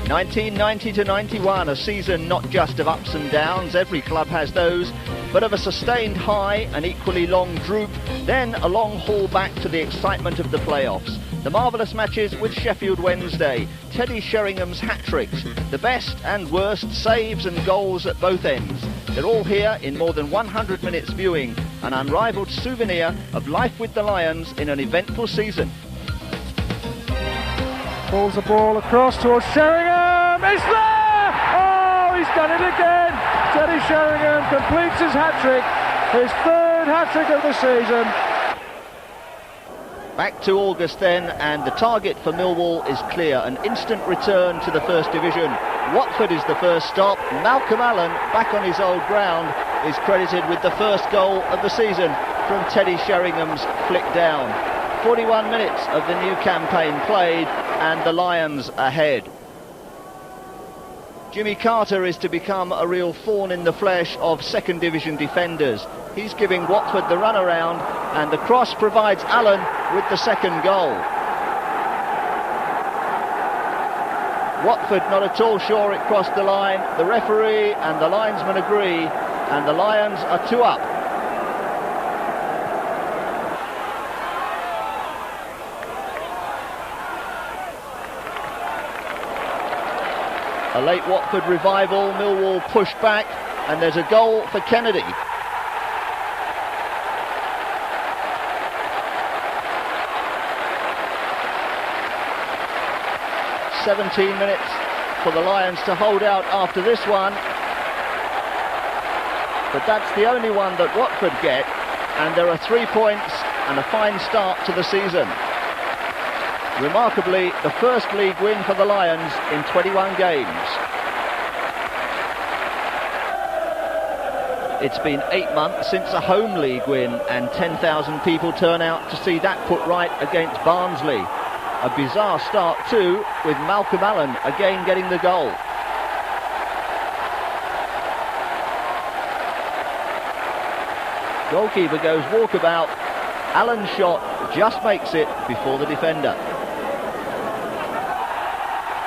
1990 to 91, a season not just of ups and downs, every club has those, but of a sustained high, an equally long droop, then a long haul back to the excitement of the playoffs. The marvellous matches with Sheffield Wednesday, Teddy Sheringham's hat-tricks, the best and worst saves and goals at both ends. They're all here in more than 100 minutes viewing, an unrivalled souvenir of life with the Lions in an eventful season. Pulls the ball across towards Sheringham. It's there! Oh, he's done it again! Teddy Sheringham completes his hat-trick, his third hat-trick of the season. Back to August then, and the target for Millwall is clear, an instant return to the First Division. Watford is the first stop. Malcolm Allen, back on his old ground, is credited with the first goal of the season from Teddy Sheringham's flick down. 41 minutes of the new campaign played, and the Lions ahead. Jimmy Carter is to become a real thorn in the flesh of second division defenders. He's giving Watford the runaround, and the cross provides Allen with the second goal. Watford not at all sure it crossed the line. The referee and the linesman agree, and the Lions are 2 up. A late Watford revival, Millwall pushed back, and there's a goal for Kennedy. "17 minutes for the Lions to hold out after this one, but that's the only one that Watford get, and there are 3 points and a fine start to the season. Remarkably, the first league win for the Lions in 21 games. It's been 8 months since a home league win, and 10,000 people turn out to see that put right against Barnsley. A bizarre start too, with Malcolm Allen again getting the goal. Goalkeeper goes walkabout. Allen's shot just makes it before the defender.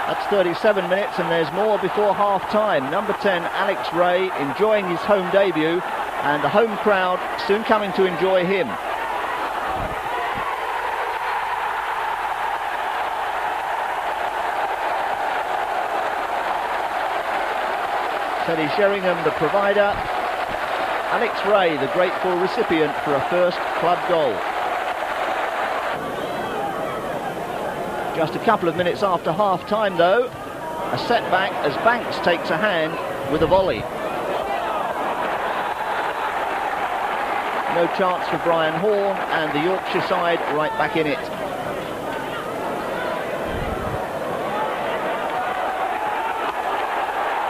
That's 37 minutes, and there's more before half-time. Number 10, Alex Ray, enjoying his home debut, and the home crowd soon coming to enjoy him. Teddy Sheringham, the provider. Alex Ray, the grateful recipient for a first club goal. Just a couple of minutes after half-time, though, a setback as Banks takes a hand with a volley. No chance for Brian Horn, and the Yorkshire side right back in it.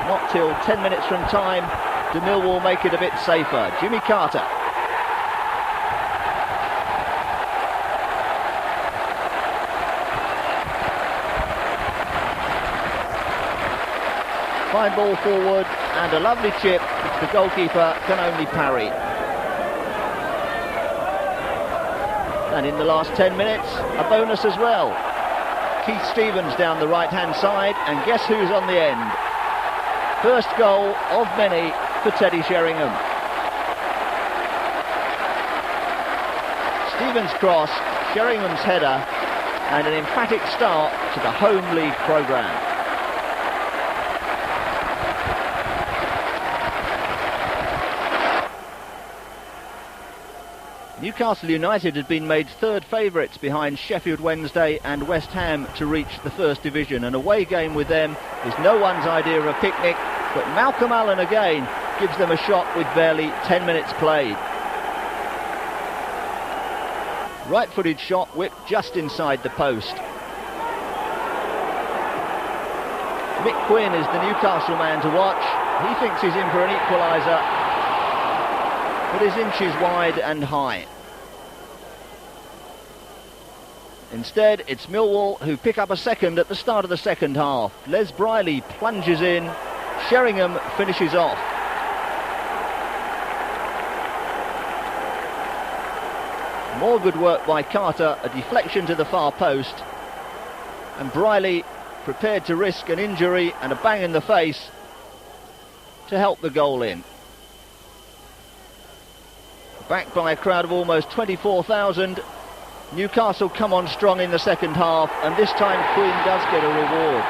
Not till 10 minutes from time do Millwall make it a bit safer. Jimmy Carter. Fine ball forward, and a lovely chip which the goalkeeper can only parry. And in the last 10 minutes, a bonus as well. Keith Stevens down the right-hand side, and guess who's on the end? First goal of many for Teddy Sheringham. Stevens' cross, Sheringham's header, and an emphatic start to the home league programme. Newcastle United had been made third favourites behind Sheffield Wednesday and West Ham to reach the First Division. An away game with them is no one's idea of a picnic, but Malcolm Allen again gives them a shot with barely 10 minutes played. Right-footed shot whipped just inside the post. Mick Quinn is the Newcastle man to watch. He thinks he's in for an equaliser, but is inches wide and high. Instead, it's Millwall who pick up a second at the start of the second half. Les Briley plunges in. Sheringham finishes off. More good work by Carter, a deflection to the far post. And Briley prepared to risk an injury and a bang in the face to help the goal in. Backed by a crowd of almost 24,000, Newcastle come on strong in the second half, and this time Quinn does get a reward.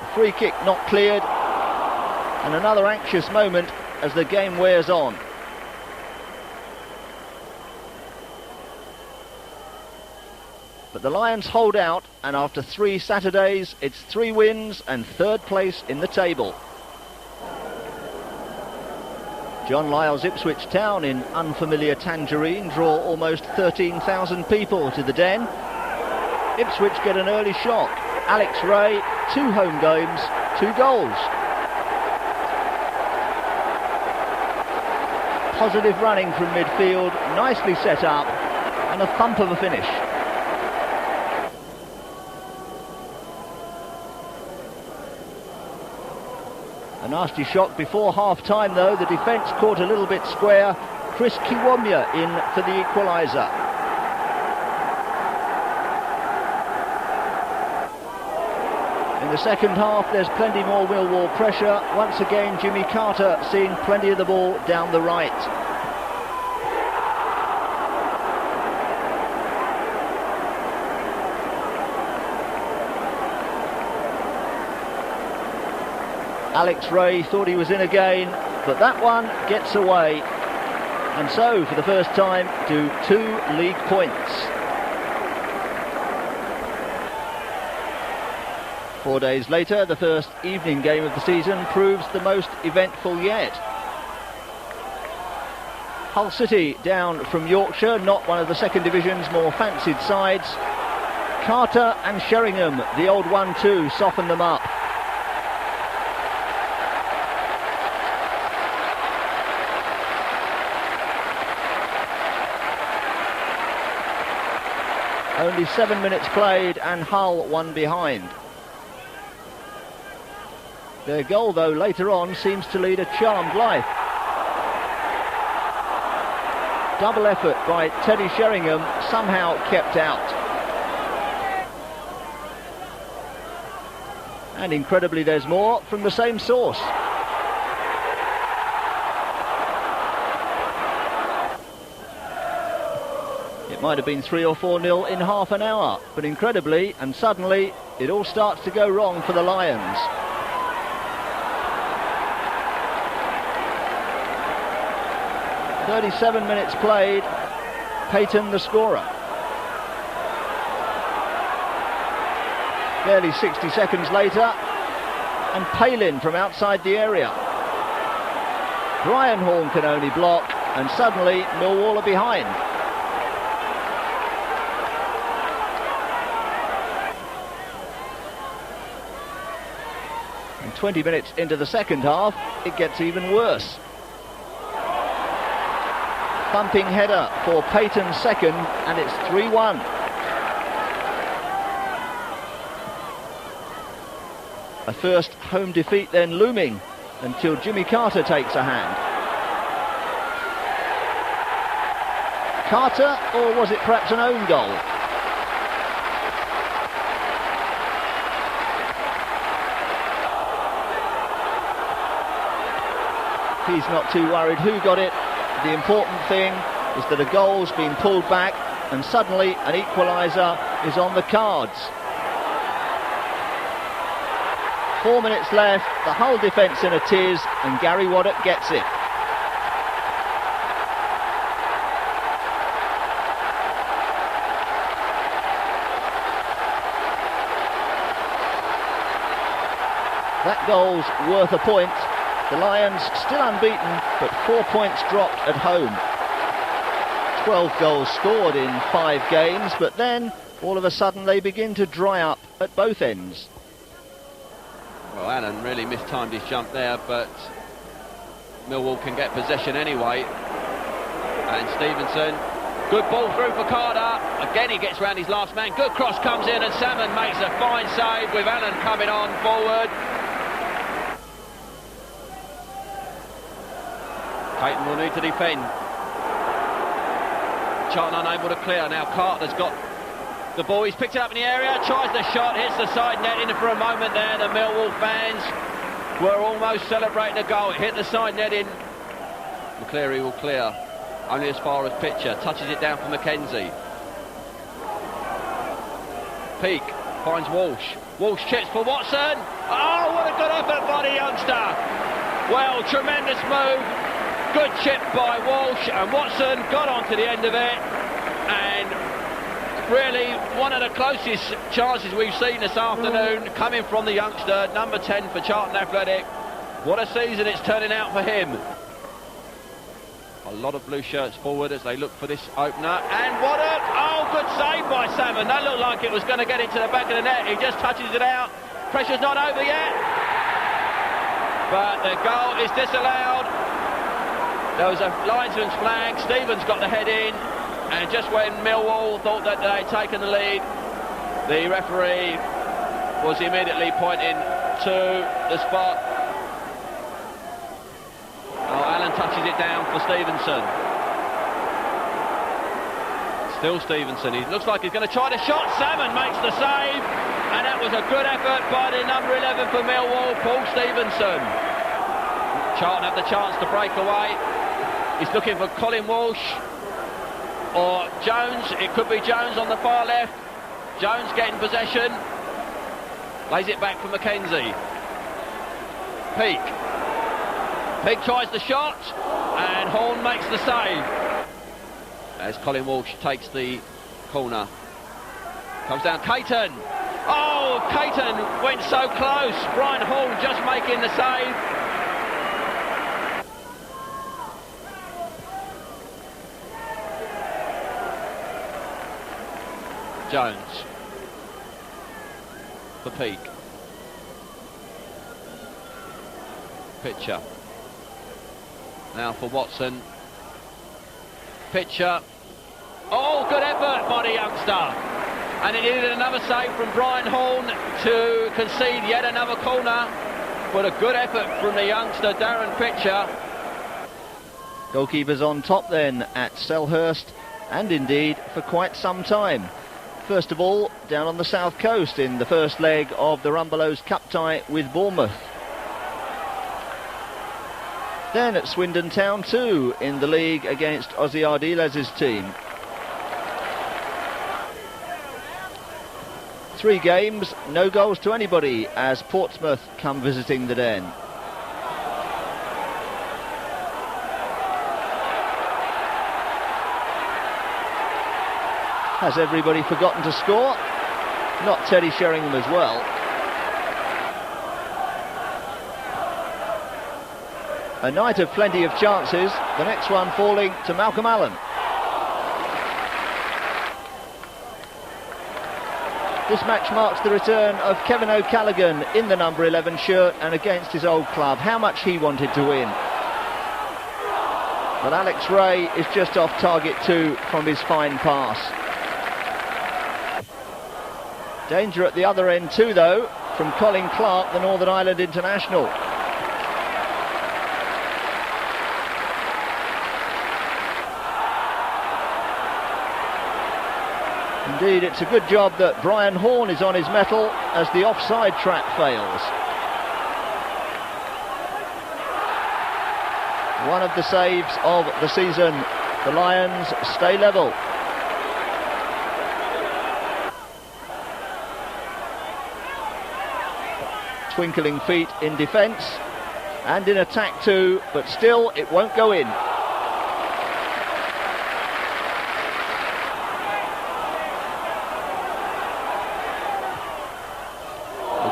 A free kick not cleared, and another anxious moment as the game wears on. But the Lions hold out, and after 3 Saturdays, it's 3 wins and 3rd place in the table. John Lyall's Ipswich Town in unfamiliar Tangerine draw almost 13,000 people to the Den. Ipswich get an early shock. Alex Ray, 2 home games, 2 goals. Positive running from midfield, nicely set up, and a thump of a finish. A nasty shock before half-time though. The defence caught a little bit square. Chris Kiwomya in for the equaliser. In the second half there's plenty more Millwall pressure. Once again Jimmy Carter seeing plenty of the ball down the right. Alex Ray thought he was in again, but that one gets away. And so, for the first time, do 2 league points. 4 days later, the first evening game of the season proves the most eventful yet. Hull City down from Yorkshire, not one of the second division's more fancied sides. Carter and Sheringham, the old 1-2, soften them up. Only 7 minutes played and Hull one behind. Their goal though later on seems to lead a charmed life. Double effort by Teddy Sheringham, somehow kept out. And incredibly there's more from the same source. Might have been 3 or 4-0 in half an hour, but incredibly and suddenly it all starts to go wrong for the Lions. "37 minutes played, Payton the scorer. Barely 60 seconds later, and Palin from outside the area. Brian Horn can only block, and suddenly Millwall are behind. And 20 minutes into the second half, it gets even worse. Thumping header for Payton's second, and it's 3-1. A first home defeat then looming until Jimmy Carter takes a hand. Carter, or was it perhaps an own goal? He's not too worried who got it. The important thing is that a goal's been pulled back and suddenly an equaliser is on the cards. 4 minutes left, the Hull defence in a tiz, and Gary Waddock gets it. That goal's worth a point. The Lions still unbeaten, but 4 points dropped at home. 12 goals scored in 5 games, but then all of a sudden they begin to dry up at both ends. Well, Allen really mistimed his jump there, but Millwall can get possession anyway. And Stevenson, good ball through for Carter. Again he gets round his last man. Good cross comes in and Salmon makes a fine save with Allen coming on forward. Payton will need to defend. Charlton unable to clear. Now Carter's got the ball. He's picked it up in the area, tries the shot, hits the side netting, and for a moment there the Millwall fans were almost celebrating a goal. It hit the side netting. McCleary will clear only as far as Pitcher. Touches it down for Mackenzie. Peake finds Walsh. Walsh chips for Watson. Oh, what a good effort by the youngster. Well, tremendous move. Good chip by Walsh, and Watson got on to the end of it. And really one of the closest chances we've seen this afternoon coming from the youngster, number 10 for Charlton Athletic. What a season it's turning out for him. A lot of blue shirts forward as they look for this opener, and what a good save by Salmon. That looked like it was going to get into the back of the net. He just touches it out. Pressure's not over yet, but the goal is disallowed. There was a linesman's flag. Stevens got the head in, and just when Millwall thought that they'd taken the lead, the referee was immediately pointing to the spot. Allen touches it down for Stevenson. Still Stevenson. He looks like he's going to try the shot. Salmon makes the save, and that was a good effort by the number 11 for Millwall, Paul Stevenson. Charlton have the chance to break away. He's looking for Colin Walsh or Jones. It could be Jones on the far left. Jones getting possession. Lays it back for Mackenzie. Peake. Peake tries the shot, and Horn makes the save. As Colin Walsh takes the corner. Comes down Caton. Oh, Caton went so close. Brian Horn just making the save. Jones. For Peake. Pitcher. Now for Watson. Pitcher. Oh, good effort by the youngster. And it needed another save from Brian Horn to concede yet another corner. But a good effort from the youngster, Darren Pitcher. Goalkeepers on top then at Selhurst, and indeed for quite some time. First of all, down on the south coast in the first leg of the Rumbelows Cup tie with Bournemouth. Then at Swindon Town too, in the league against Ozzy Ardiles' team. 3 games, no goals to anybody as Portsmouth come visiting the Den. Has everybody forgotten to score? Not Teddy Sheringham as well. A night of plenty of chances, the next one falling to Malcolm Allen. This match marks the return of Kevin O'Callaghan in the number 11 shirt and against his old club. How much he wanted to win. But Alex Ray is just off target too from his fine pass. Danger at the other end too though from Colin Clark, the Northern Ireland international. Indeed, it's a good job that Brian Horn is on his mettle as the offside trap fails. One of the saves of the season. The Lions stay level. Twinkling feet in defence and in attack too, but still it won't go in.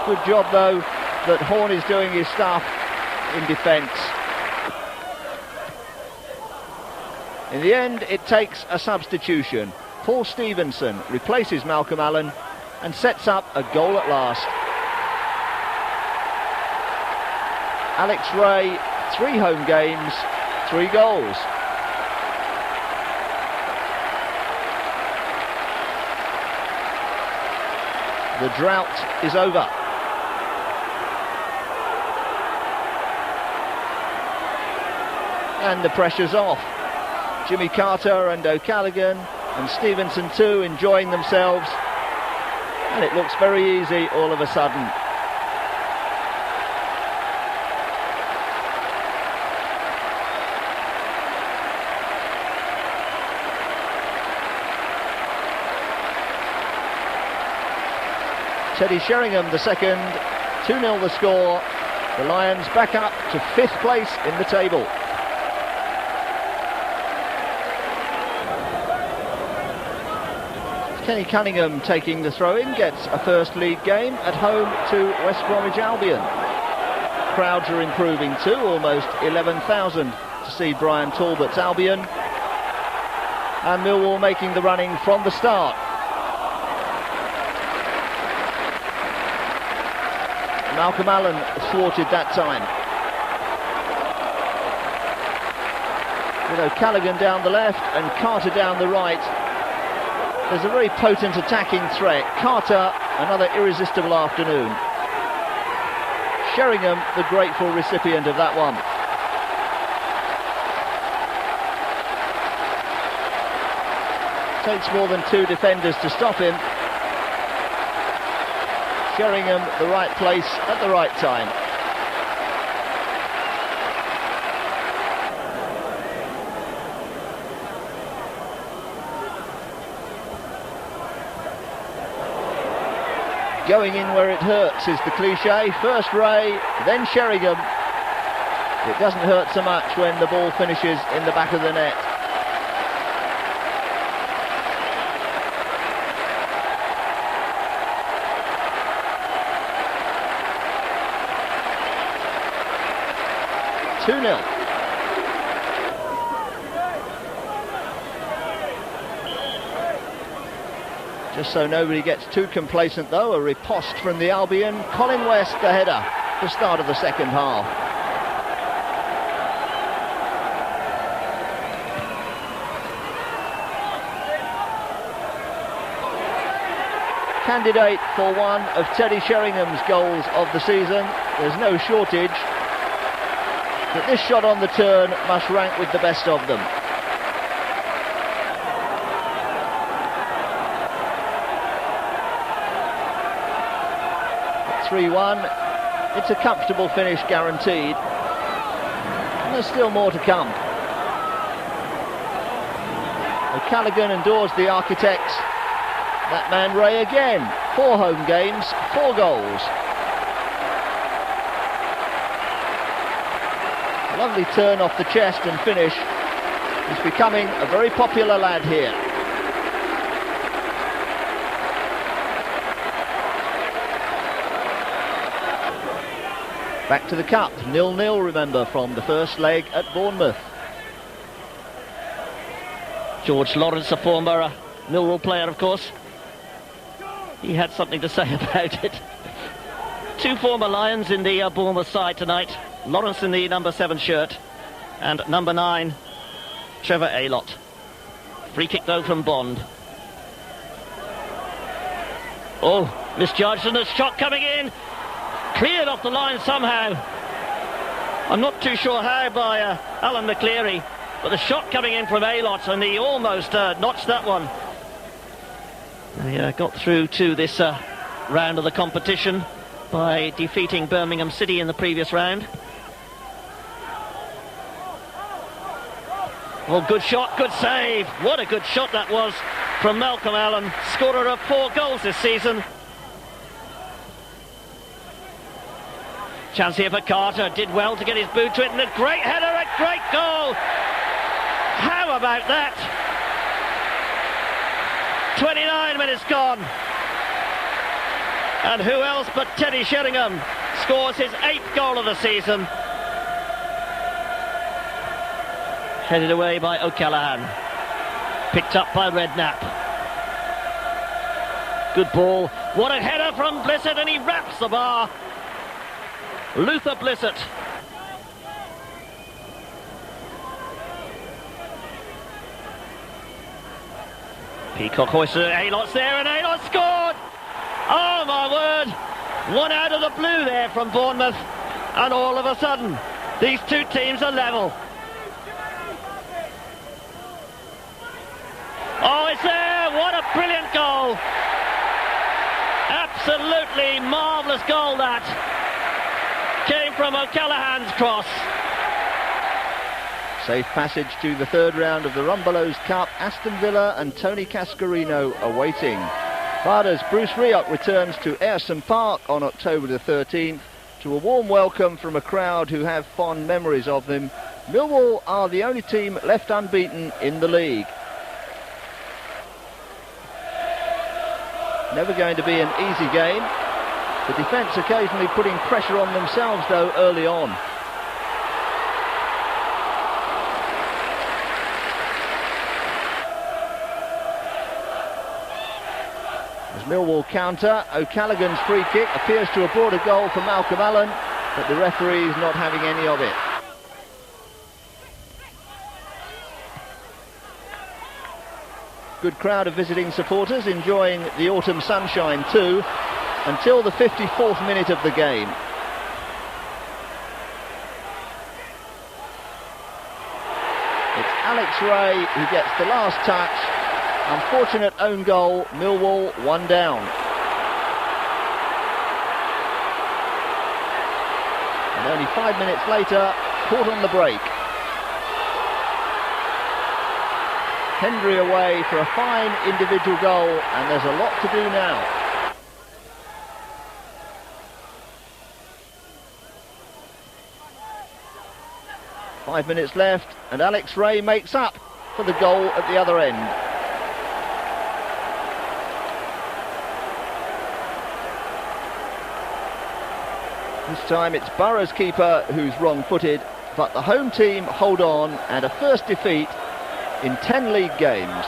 Good job though that Horn is doing his stuff in defence. In the end it takes a substitution. Paul Stevenson replaces Malcolm Allen and sets up a goal at last. Alex Ray, 3 home games, 3 goals. The drought is over. And the pressure's off. Jimmy Carter and O'Callaghan and Stevenson too enjoying themselves, and it looks very easy all of a sudden. Teddy Sheringham the second, 2-0 the score. The Lions back up to 5th place in the table. Kenny Cunningham taking the throw-in, gets a first league game at home to West Bromwich Albion. Crowds are improving too, almost 11,000 to see Brian Talbot's Albion. And Millwall making the running from the start. Malcolm Allen thwarted that time. With O'Callaghan down the left and Carter down the right, there's a very potent attacking threat. Carter, another irresistible afternoon. Sheringham, the grateful recipient of that one. Takes more than 2 defenders to stop him. Sheringham, the right place at the right time. Going in where it hurts is the cliche. First Ray, then Sheringham. It doesn't hurt so much when the ball finishes in the back of the net. Just so nobody gets too complacent though, a riposte from the Albion. Colin West, the header, the start of the second half. Candidate for one of Teddy Sheringham's goals of the season. There's no shortage. But this shot on the turn must rank with the best of them. At 3-1, it's a comfortable finish guaranteed. And there's still more to come. O'Callaghan endures the architects. That man Ray again. 4 home games, 4 goals. Lovely turn off the chest and finish. He's becoming a very popular lad here. Back to the cup, 0-0 remember from the first leg at Bournemouth. George Lawrence, a former Millwall player of course. He had something to say about it. 2 former Lions in the Bournemouth side tonight. Lawrence in the number 7 shirt and number 9 Trevor Aylott. Free kick though from Bond. Oh, misjudged and a shot coming in, cleared off the line somehow. I'm not too sure how by Alan McCleary, but the shot coming in from Aylott and he almost notched that one. They got through to this round of the competition by defeating Birmingham City in the previous round. Well, good shot, good save. What a good shot that was from Malcolm Allen, scorer of 4 goals this season. Chance here for Carter, did well to get his boot to it, and a great header, a great goal. How about that? 29 minutes gone. And who else but Teddy Sheringham scores his 8th goal of the season. Headed away by O'Callaghan. Picked up by Redknapp. Good ball. What a header from Blissett, and he wraps the bar. Luther Blissett. Peacock hoisted it. Aylott's there, and Aylott scored. Oh my word. One out of the blue there from Bournemouth, and all of a sudden these 2 teams are level. Absolutely marvellous goal that came from O'Callaghan's cross. Safe passage to the third round of the Rumbelows Cup. Aston Villa and Tony Cascarino awaiting. But as Bruce Rioch returns to Ayresome Park on October the 13th to a warm welcome from a crowd who have fond memories of them, Millwall are the only team left unbeaten in the league. Never going to be an easy game. The defence occasionally putting pressure on themselves though early on. As Millwall counter, O'Callaghan's free kick appears to have brought a goal for Malcolm Allen, but the referee is not having any of it. Good crowd of visiting supporters enjoying the autumn sunshine too, until the 54th minute of the game. It's Alex Ray who gets the last touch. Unfortunate own goal, Millwall 1 down. And only 5 minutes later, caught on the break. Hendry away for a fine individual goal, and there's a lot to do now. Five minutes left, and Alex Ray makes up for the goal at the other end. This time it's Borough's keeper who's wrong-footed, but the home team hold on, and a first defeat in 10 league games.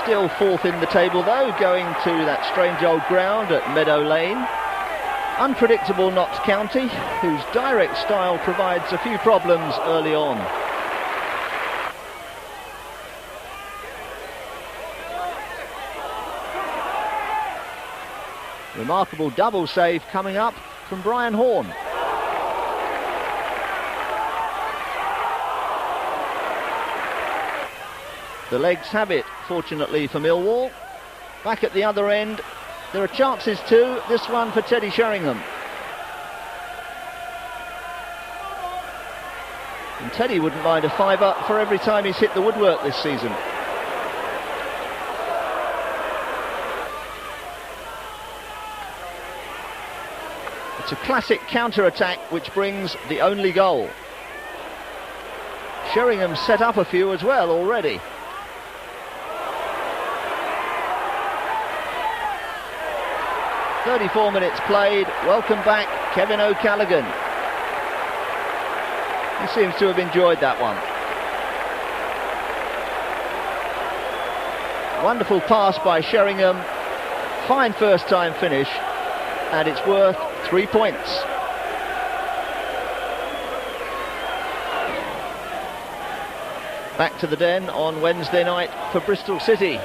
Still fourth in the table though, going to that strange old ground at Meadow Lane. Unpredictable Notts County, whose direct style provides a few problems early on. Remarkable double save coming up from Brian Horn. The legs have it, fortunately for Millwall. Back at the other end, there are chances too, this one for Teddy Sheringham. And Teddy wouldn't mind a fiver for every time he's hit the woodwork this season. It's a classic counter-attack which brings the only goal. Sheringham set up a few as well already. "34 minutes played, welcome back Kevin O'Callaghan." He seems to have enjoyed that one. Wonderful pass by Sheringham, fine first time finish, and it's worth 3 points. Back to the Den on Wednesday night for Bristol City.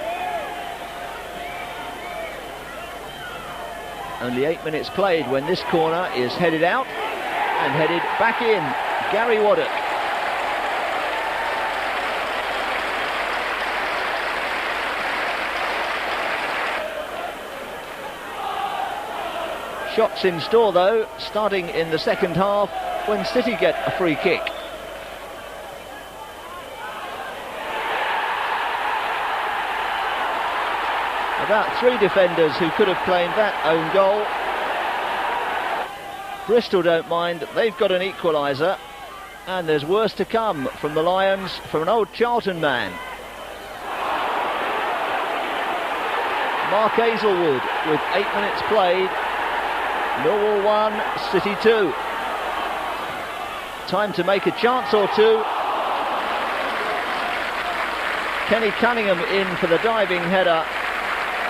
Only 8 minutes played when this corner is headed out and headed back in. Gary Waddock. Shots in store though, starting in the second half when City get a free kick. About 3 defenders who could have claimed that own goal. Bristol don't mind, they've got an equaliser, and there's worse to come from the Lions, from an old Charlton man. Mark Hazelwood with 8 minutes played. Millwall 1, City 2. Time to make a chance or two. Kenny Cunningham in for the diving header.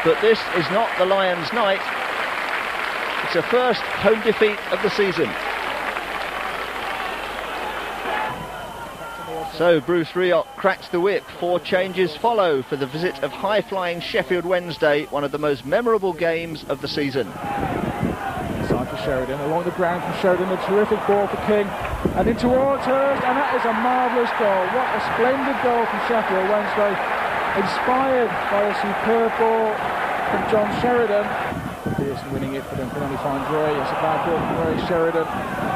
But this is not the Lions' night. It's a first home defeat of the season. So Bruce Rioch cracks the whip. 4 changes follow for the visit of high-flying Sheffield Wednesday, one of the most memorable games of the season. Inside for Sheridan, along the ground from Sheridan, a terrific ball for King, and in towards Hurst, and that is a marvellous goal. What a splendid goal from Sheffield Wednesday. inspired by a superb ball from John Sheridan. Pearson winning it, but then can only find Ray. It's a bad ball from Ray. Sheridan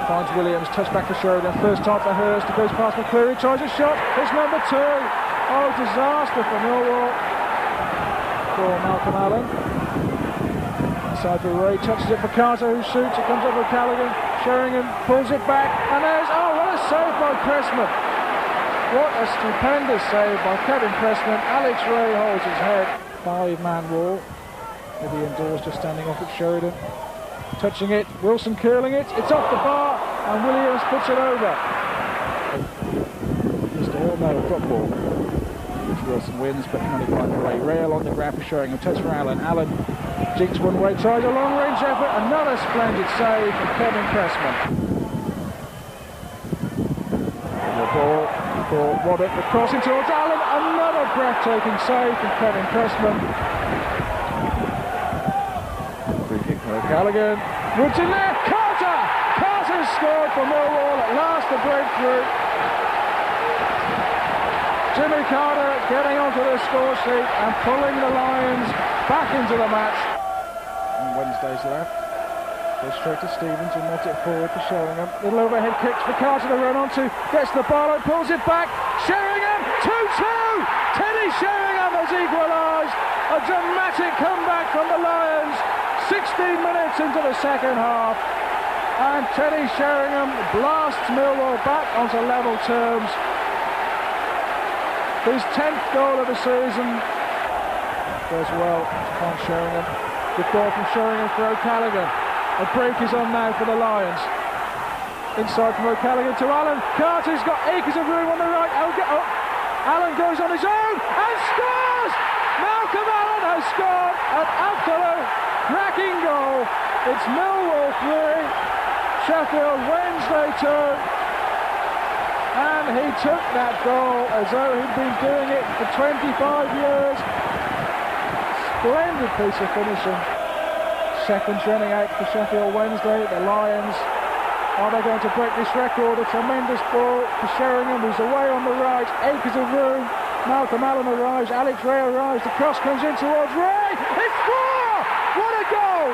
finds Williams, touch back to Sheridan. First time for Hurst, it goes past McCleary, tries a shot. It's number 2. Oh, disaster for Millwall. For Malcolm Allen. Inside for Ray, touches it for Carter, who shoots. It comes up with Callaghan. Sheringham pulls it back, and there's, oh, what a save by Pressman. What a stupendous save by Kevin Pressman. Alex Ray holds his head. 5-man wall. Eddie indoors just standing off at Sheridan. Touching it, Wilson curling it. It's off the bar, and Williams puts it over. Mr. Hill, no, drop ball. Which Wilson wins, but can only find Ray. Ray along the ground for Sheringham. Touch for Allen. Allen jinks one way, tries a long-range effort. Another splendid save from Kevin Pressman. The ball for Waddock, the crossing towards Allen. Another breathtaking save from Kevin Pressman. Free kick for Callaghan. Woods in there. Carter! Carter's scored for Millwall. At last the breakthrough. Jimmy Carter getting onto the score sheet and pulling the Lions back into the match. On Wednesday's left. Goes straight to Stevens, who nods it forward to Sheringham. Little overhead kicks for Carter to run onto. Gets the ball and pulls it back. Sheringham, 2-2! Teddy Sheringham has equalised. A dramatic comeback from the Lions. 16 minutes into the second half. And Teddy Sheringham blasts Millwall back onto level terms. His 10th goal of the season. Goes well to find Sheringham. Good ball from Sheringham for O'Callaghan. A break is on now for the Lions. Inside from O'Callaghan to Allen. Carter's got acres of room on the right. Allen goes on his own and scores! Malcolm Allen has scored an absolute cracking goal. It's Millwall 3, Sheffield Wednesday 2. And he took that goal as though he'd been doing it for 25 years. Splendid piece of finishing. Seconds running out for Sheffield Wednesday. The Lions, are they going to break this record? A tremendous ball for Sheringham, who's away on the right. Acres of room. Malcolm Allen arrives. Alex Ray arrives. The cross comes in towards Ray. It's 4! What a goal!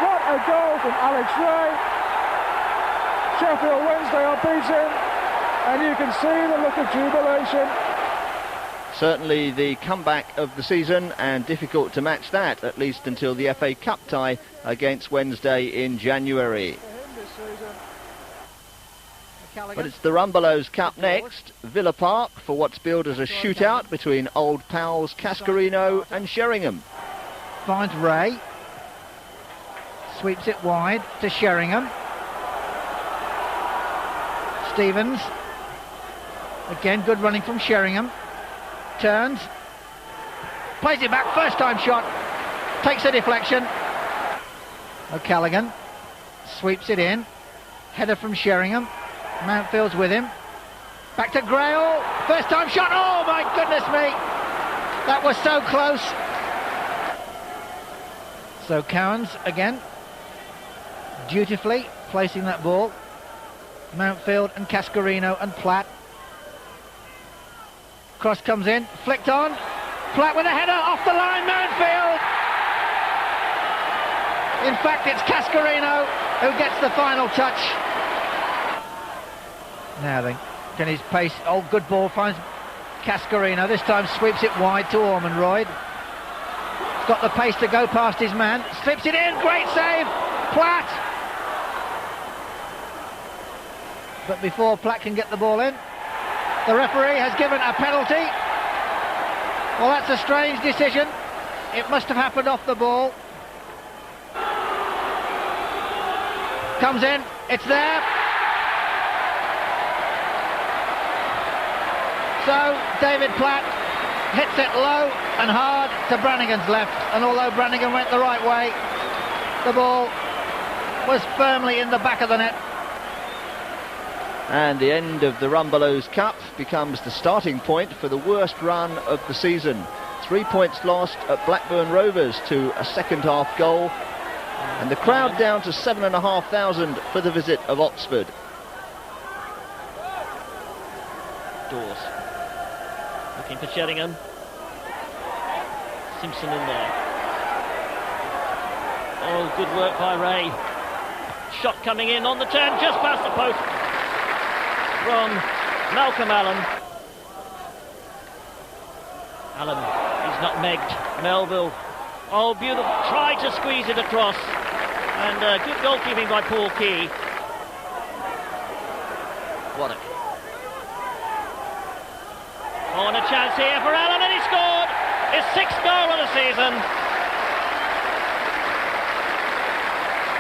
What a goal from Alex Ray. Sheffield Wednesday are beaten, and you can see the look of jubilation. Certainly the comeback of the season, and difficult to match that, at least until the FA Cup tie against Wednesday in January. But it's the Rumbelows Cup next. Villa Park for what's billed as a shootout between old pals Cascarino and Sheringham. Finds Ray. Sweeps it wide to Sheringham. Stevens. Again, good running from Sheringham. Turns. Plays it back. First time shot. Takes a deflection. O'Callaghan. Sweeps it in. Header from Sheringham. Mountfield's with him. Back to Grail. First time shot. Oh my goodness me. That was so close. So Cowans again. Dutifully placing that ball. Mountfield and Cascarino and Platt. Cross comes in, flicked on. Platt with a header off the line, Mountfield. In fact, it's Cascarino who gets the final touch. Now then, can his pace, oh good ball, finds Cascarino. This time sweeps it wide to Ormonroyd. Got the pace to go past his man. Slips it in, great save, Platt. But before Platt can get the ball in, the referee has given a penalty. Well, that's a strange decision. It must have happened off the ball. Comes in, it's there. So, David Platt hits it low and hard to Brannigan's left. And although Brannigan went the right way, the ball was firmly in the back of the net. And the end of the Rumbelows Cup becomes the starting point for the worst run of the season. 3 points lost at Blackburn Rovers to a second half goal, and the crowd down to 7,500 for the visit of Oxford. Dawes looking for Sheringham. Simpson in there. Oh, good work by Ray. Shot coming in on the turn, just past the post from Malcolm Allen. Allen, he's nutmegged. Melville. Oh, beautiful. Tried to squeeze it across. And good goalkeeping by Paul Key. Waddock. Oh, and a chance here for Allen, and he scored his 6th goal of the season.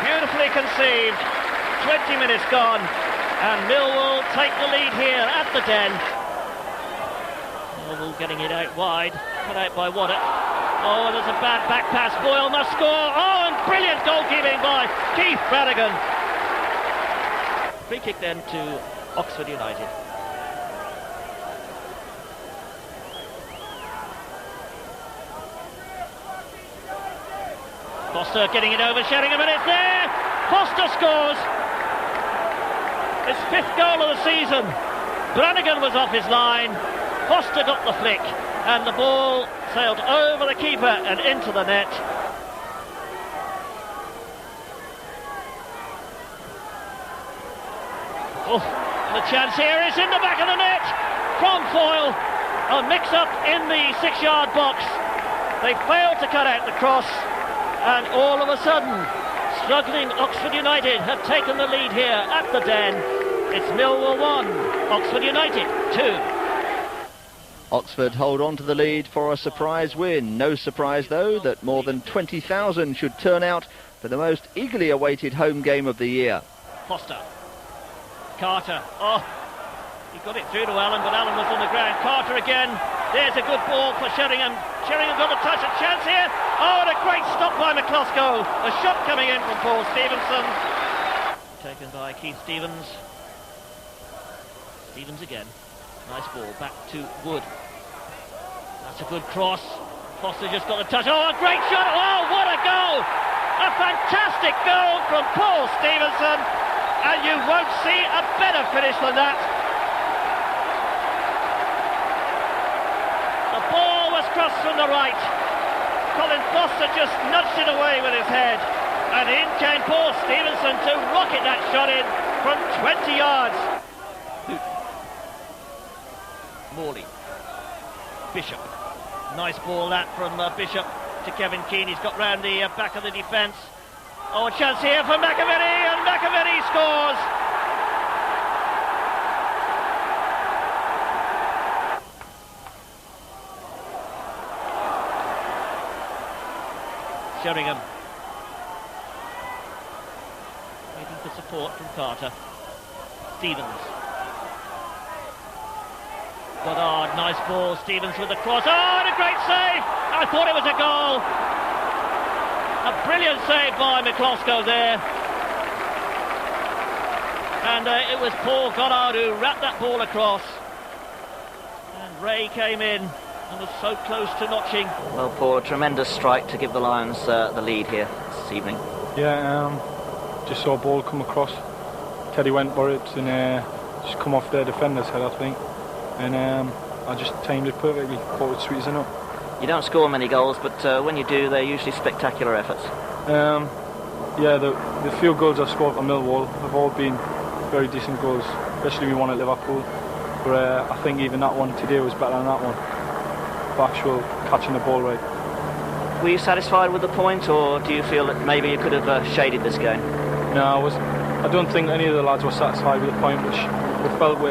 Beautifully conceived. 20 minutes gone, and Millwall take the lead here at the Den. Millwall getting it out wide, cut out by Waddock. Oh, there's a bad back pass. Boyle must score. Oh, and brilliant goalkeeping by Keith Brannigan. Free kick then to Oxford United. Foster getting it over Sheringham, and it's there! Foster scores! His 5th goal of the season. Brannigan was off his line. Foster got the flick, and the ball sailed over the keeper and into the net. Oh, the chance here is in the back of the net from Foyle. A mix-up in the 6-yard box. They failed to cut out the cross, and all of a sudden, struggling Oxford United have taken the lead here at the Den. It's Millwall 1, Oxford United 2. Oxford hold on to the lead for a surprise win. No surprise, though, that more than 20,000 should turn out for the most eagerly awaited home game of the year. Foster. Carter. Oh, he got it through to Allen, but Allen was on the ground. Carter again. There's a good ball for Sheringham. Sheringham got a touch, a chance here. Oh, and a great stop by McCloskey. A shot coming in from Paul Stevenson. Taken by Keith Stevens. Stevens again. Nice ball back to Wood. That's a good cross. Foster just got a touch. Oh, a great shot. Oh, what a goal! A fantastic goal from Paul Stevenson. And you won't see a better finish than that. The ball was crossed from the right. Colin Foster just nudged it away with his head. And in came Paul Stevenson to rocket that shot in from 20 yards. Morley. Bishop. Nice ball that from Bishop to Kevin Keane. He's got round the back of the defence. Oh, a chance here for McAvenny, and McAvenny scores. Sheringham. Waiting for support from Carter. Stevens. Goddard, nice ball. Stevens with the cross. Oh, and a great save! I thought it was a goal. A brilliant save by McCloskey there. And it was Paul Goddard who wrapped that ball across. And Ray came in and was so close to notching. Well, Paul, a tremendous strike to give the Lions the lead here this evening. Yeah, just saw a ball come across. Teddy went for it and just come off their defender's head, I think. And I just timed it perfectly, thought it sweetened up. You don't score many goals, but when you do, they're usually spectacular efforts. Yeah, the few goals I've scored for Millwall have all been very decent goals, especially the one at Liverpool. But I think even that one today was better than that one, for actual catching the ball right. Were you satisfied with the point, or do you feel that maybe you could have shaded this game? No, I don't think any of the lads were satisfied with the point, which we felt we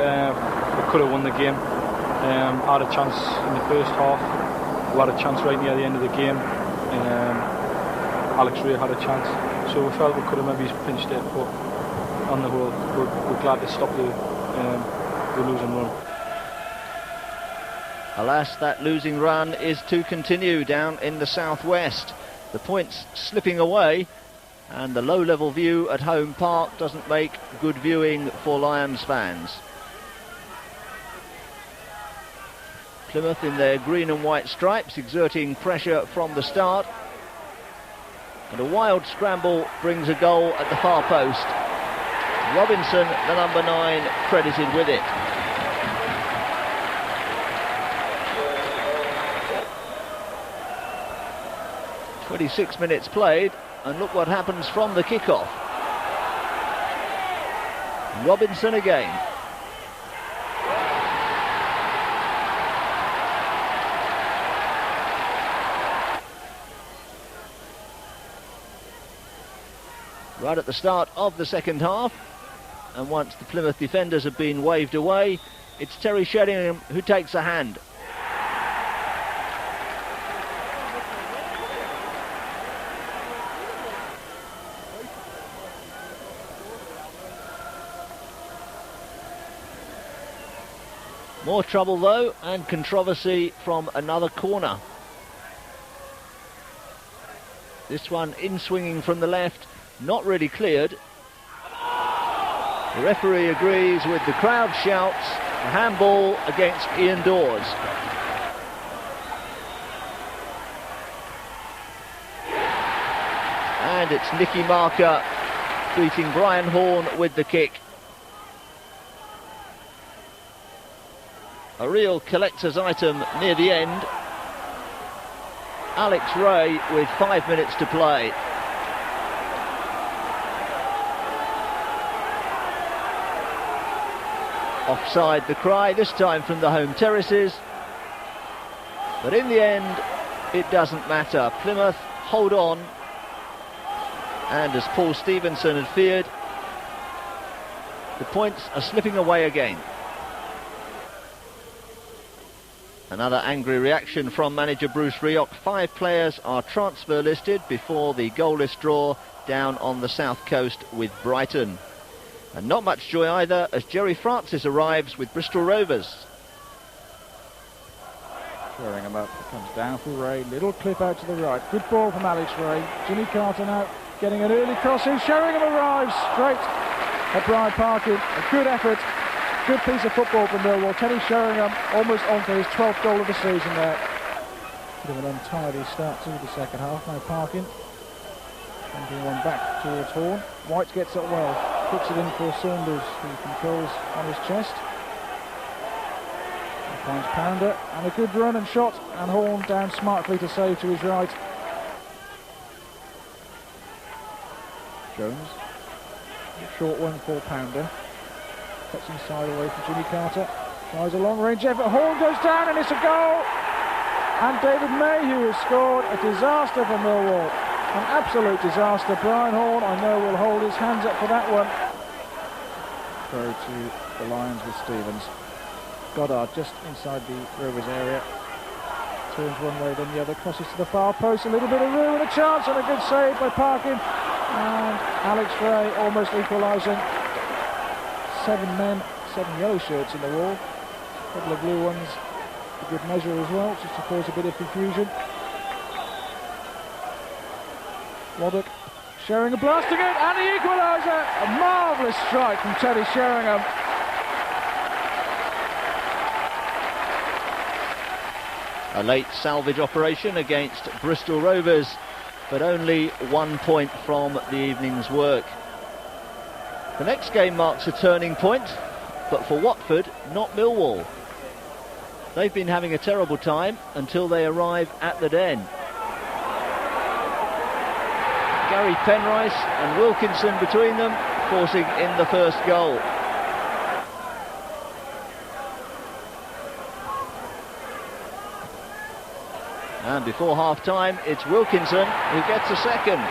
could have won the game. Had a chance in the first half. We had a chance right near the end of the game, and Alex Ray had a chance. So we felt we could have maybe pinched it, but on the whole, we're glad to stop the losing run. Alas, that losing run is to continue down in the southwest. The points slipping away, and the low-level view at Home Park doesn't make good viewing for Lions fans. Plymouth in their green and white stripes, exerting pressure from the start. And a wild scramble brings a goal at the far post. Robinson, the number 9, credited with it. 26 minutes played, and look what happens from the kickoff. Robinson again. Right at the start of the second half, and once the Plymouth defenders have been waved away, it's Terry Sheringham who takes a hand. More trouble though, and controversy from another corner. This one in swinging from the left, not really cleared. The referee agrees with the crowd shouts, a handball against Ian Dawes. And it's Nicky Marker beating Brian Horn with the kick. A real collector's item near the end. Alex Ray with 5 minutes to play. Offside the cry, this time from the home terraces. But in the end, it doesn't matter. Plymouth hold on. And as Paul Stevenson had feared, the points are slipping away again. Another angry reaction from manager Bruce Rioch. 5 players are transfer listed before the goalless draw down on the south coast with Brighton. And not much joy either as Jerry Francis arrives with Bristol Rovers. Sheringham up, comes down for Ray, little clip out to the right. Good ball from Alex Ray. Jimmy Carter now getting an early cross in. Sheringham arrives straight at Brian Parkin. A good effort. Good piece of football from Millwall. Teddy Sheringham almost on for his 12th goal of the season there. Bit of an untidy start to the second half. Now Parkin sending one back towards Horn. White gets it well. Puts it in for Saunders, who controls on his chest. He finds Pounder, and a good run and shot, and Horn down smartly to save to his right. Jones, a short one for Pounder. Cuts inside away from Jimmy Carter. Tries a long-range effort. Horn goes down, and it's a goal. And David Mayhew has scored. A disaster for Millwall. An absolute disaster. Brian Horn, I know, will hold his hands up for that one. Throw to the Lions with Stevens. Goddard just inside the Rovers area. Turns one way, then the other. Crosses to the far post. A little bit of room and a chance, and a good save by Parkin. And Alex Ray almost equalising. 7 men, 7 yellow shirts in the wall. A couple of blue ones, a good measure as well, just to cause a bit of confusion. Waddock, Sheringham blasting it, and the equaliser! A marvellous strike from Teddy Sheringham. A late salvage operation against Bristol Rovers, but only 1 point from the evening's work. The next game marks a turning point, but for Watford, not Millwall. They've been having a terrible time until they arrive at the Den. Gary Penrice and Wilkinson between them, forcing in the first goal. And before half-time, it's Wilkinson who gets a second.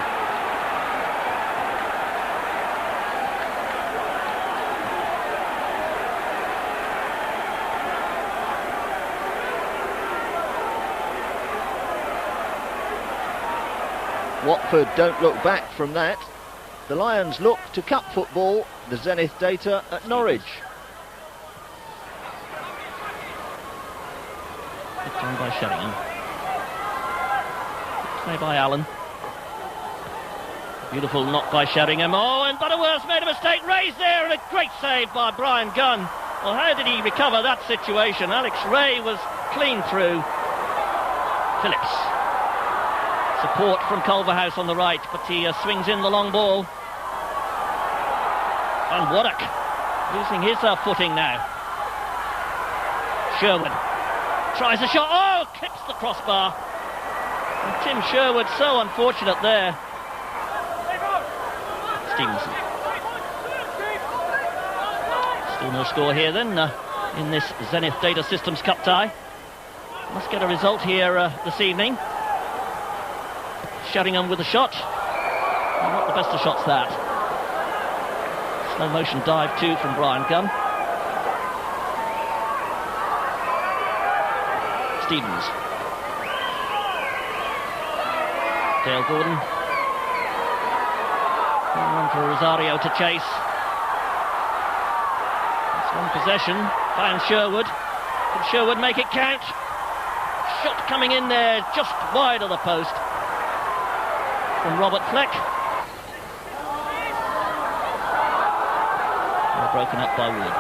Watford don't look back from that. The Lions look to cup football, the Zenith data at Norwich. It's done by Sheringham. Play by Allen. Beautiful knock by Sheringham. Oh, and Butterworth's made a mistake. Ray's there, and a great save by Brian Gunn. Well, how did he recover that situation? Alex Ray was clean through. Phillips. Support from Culverhouse on the right, but he swings in the long ball. And Waddock losing his footing now. Sherwood tries a shot. Oh, clips the crossbar. And Tim Sherwood, so unfortunate there. Stevenson. Still no score here then in this Zenith Data Systems Cup tie. Must get a result here this evening. Sheringham with a shot. Well, not the best of shots, that. Slow motion dive too from Brian Gunn. Stevens. Dale Gordon. One for Rosario to chase. It's one possession. Finds Sherwood. Can Sherwood make it count? Shot coming in there just wide of the post from Robert Fleck. They're broken up by Wood.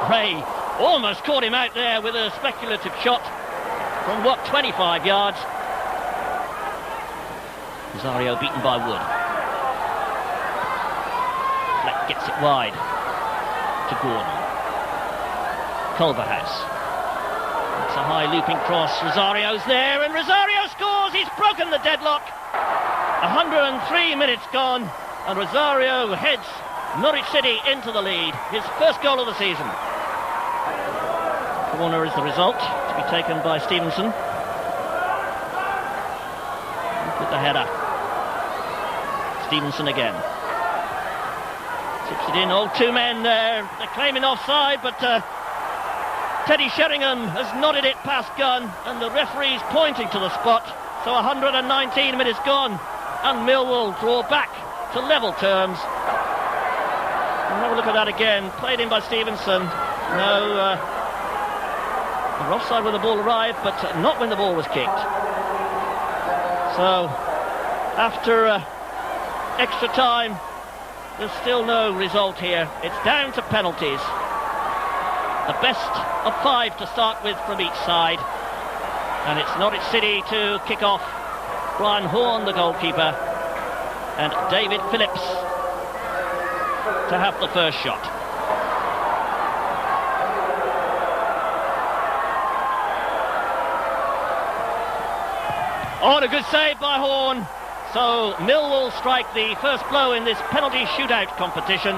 Ray almost caught him out there with a speculative shot from what, 25 yards. Rosario beaten by Wood. Fleck gets it wide to Gordon. Culverhouse. It's a high looping cross. Rosario's there, and Rosario scores. He's broken the deadlock. 103 minutes gone, and Rosario heads Norwich City into the lead. His first goal of the season. Corner is the result, to be taken by Stevenson. With the header. Stevenson again. Tips it in. Oh, two men there. They're claiming offside, but Teddy Sheringham has nodded it past Gunn, and the referee's pointing to the spot. So 119 minutes gone, and Millwall draw back to level terms. And have a look at that again. Played in by Stevenson. No, they're offside when the ball arrived, but not when the ball was kicked. So, after extra time, there's still no result here. It's down to penalties. The best of 5 to start with from each side. And it's Norwich City to kick off. Brian Horn, the goalkeeper, and David Phillips to have the first shot. Oh, and a good save by Horn. So Millwall strike the first blow in this penalty shootout competition.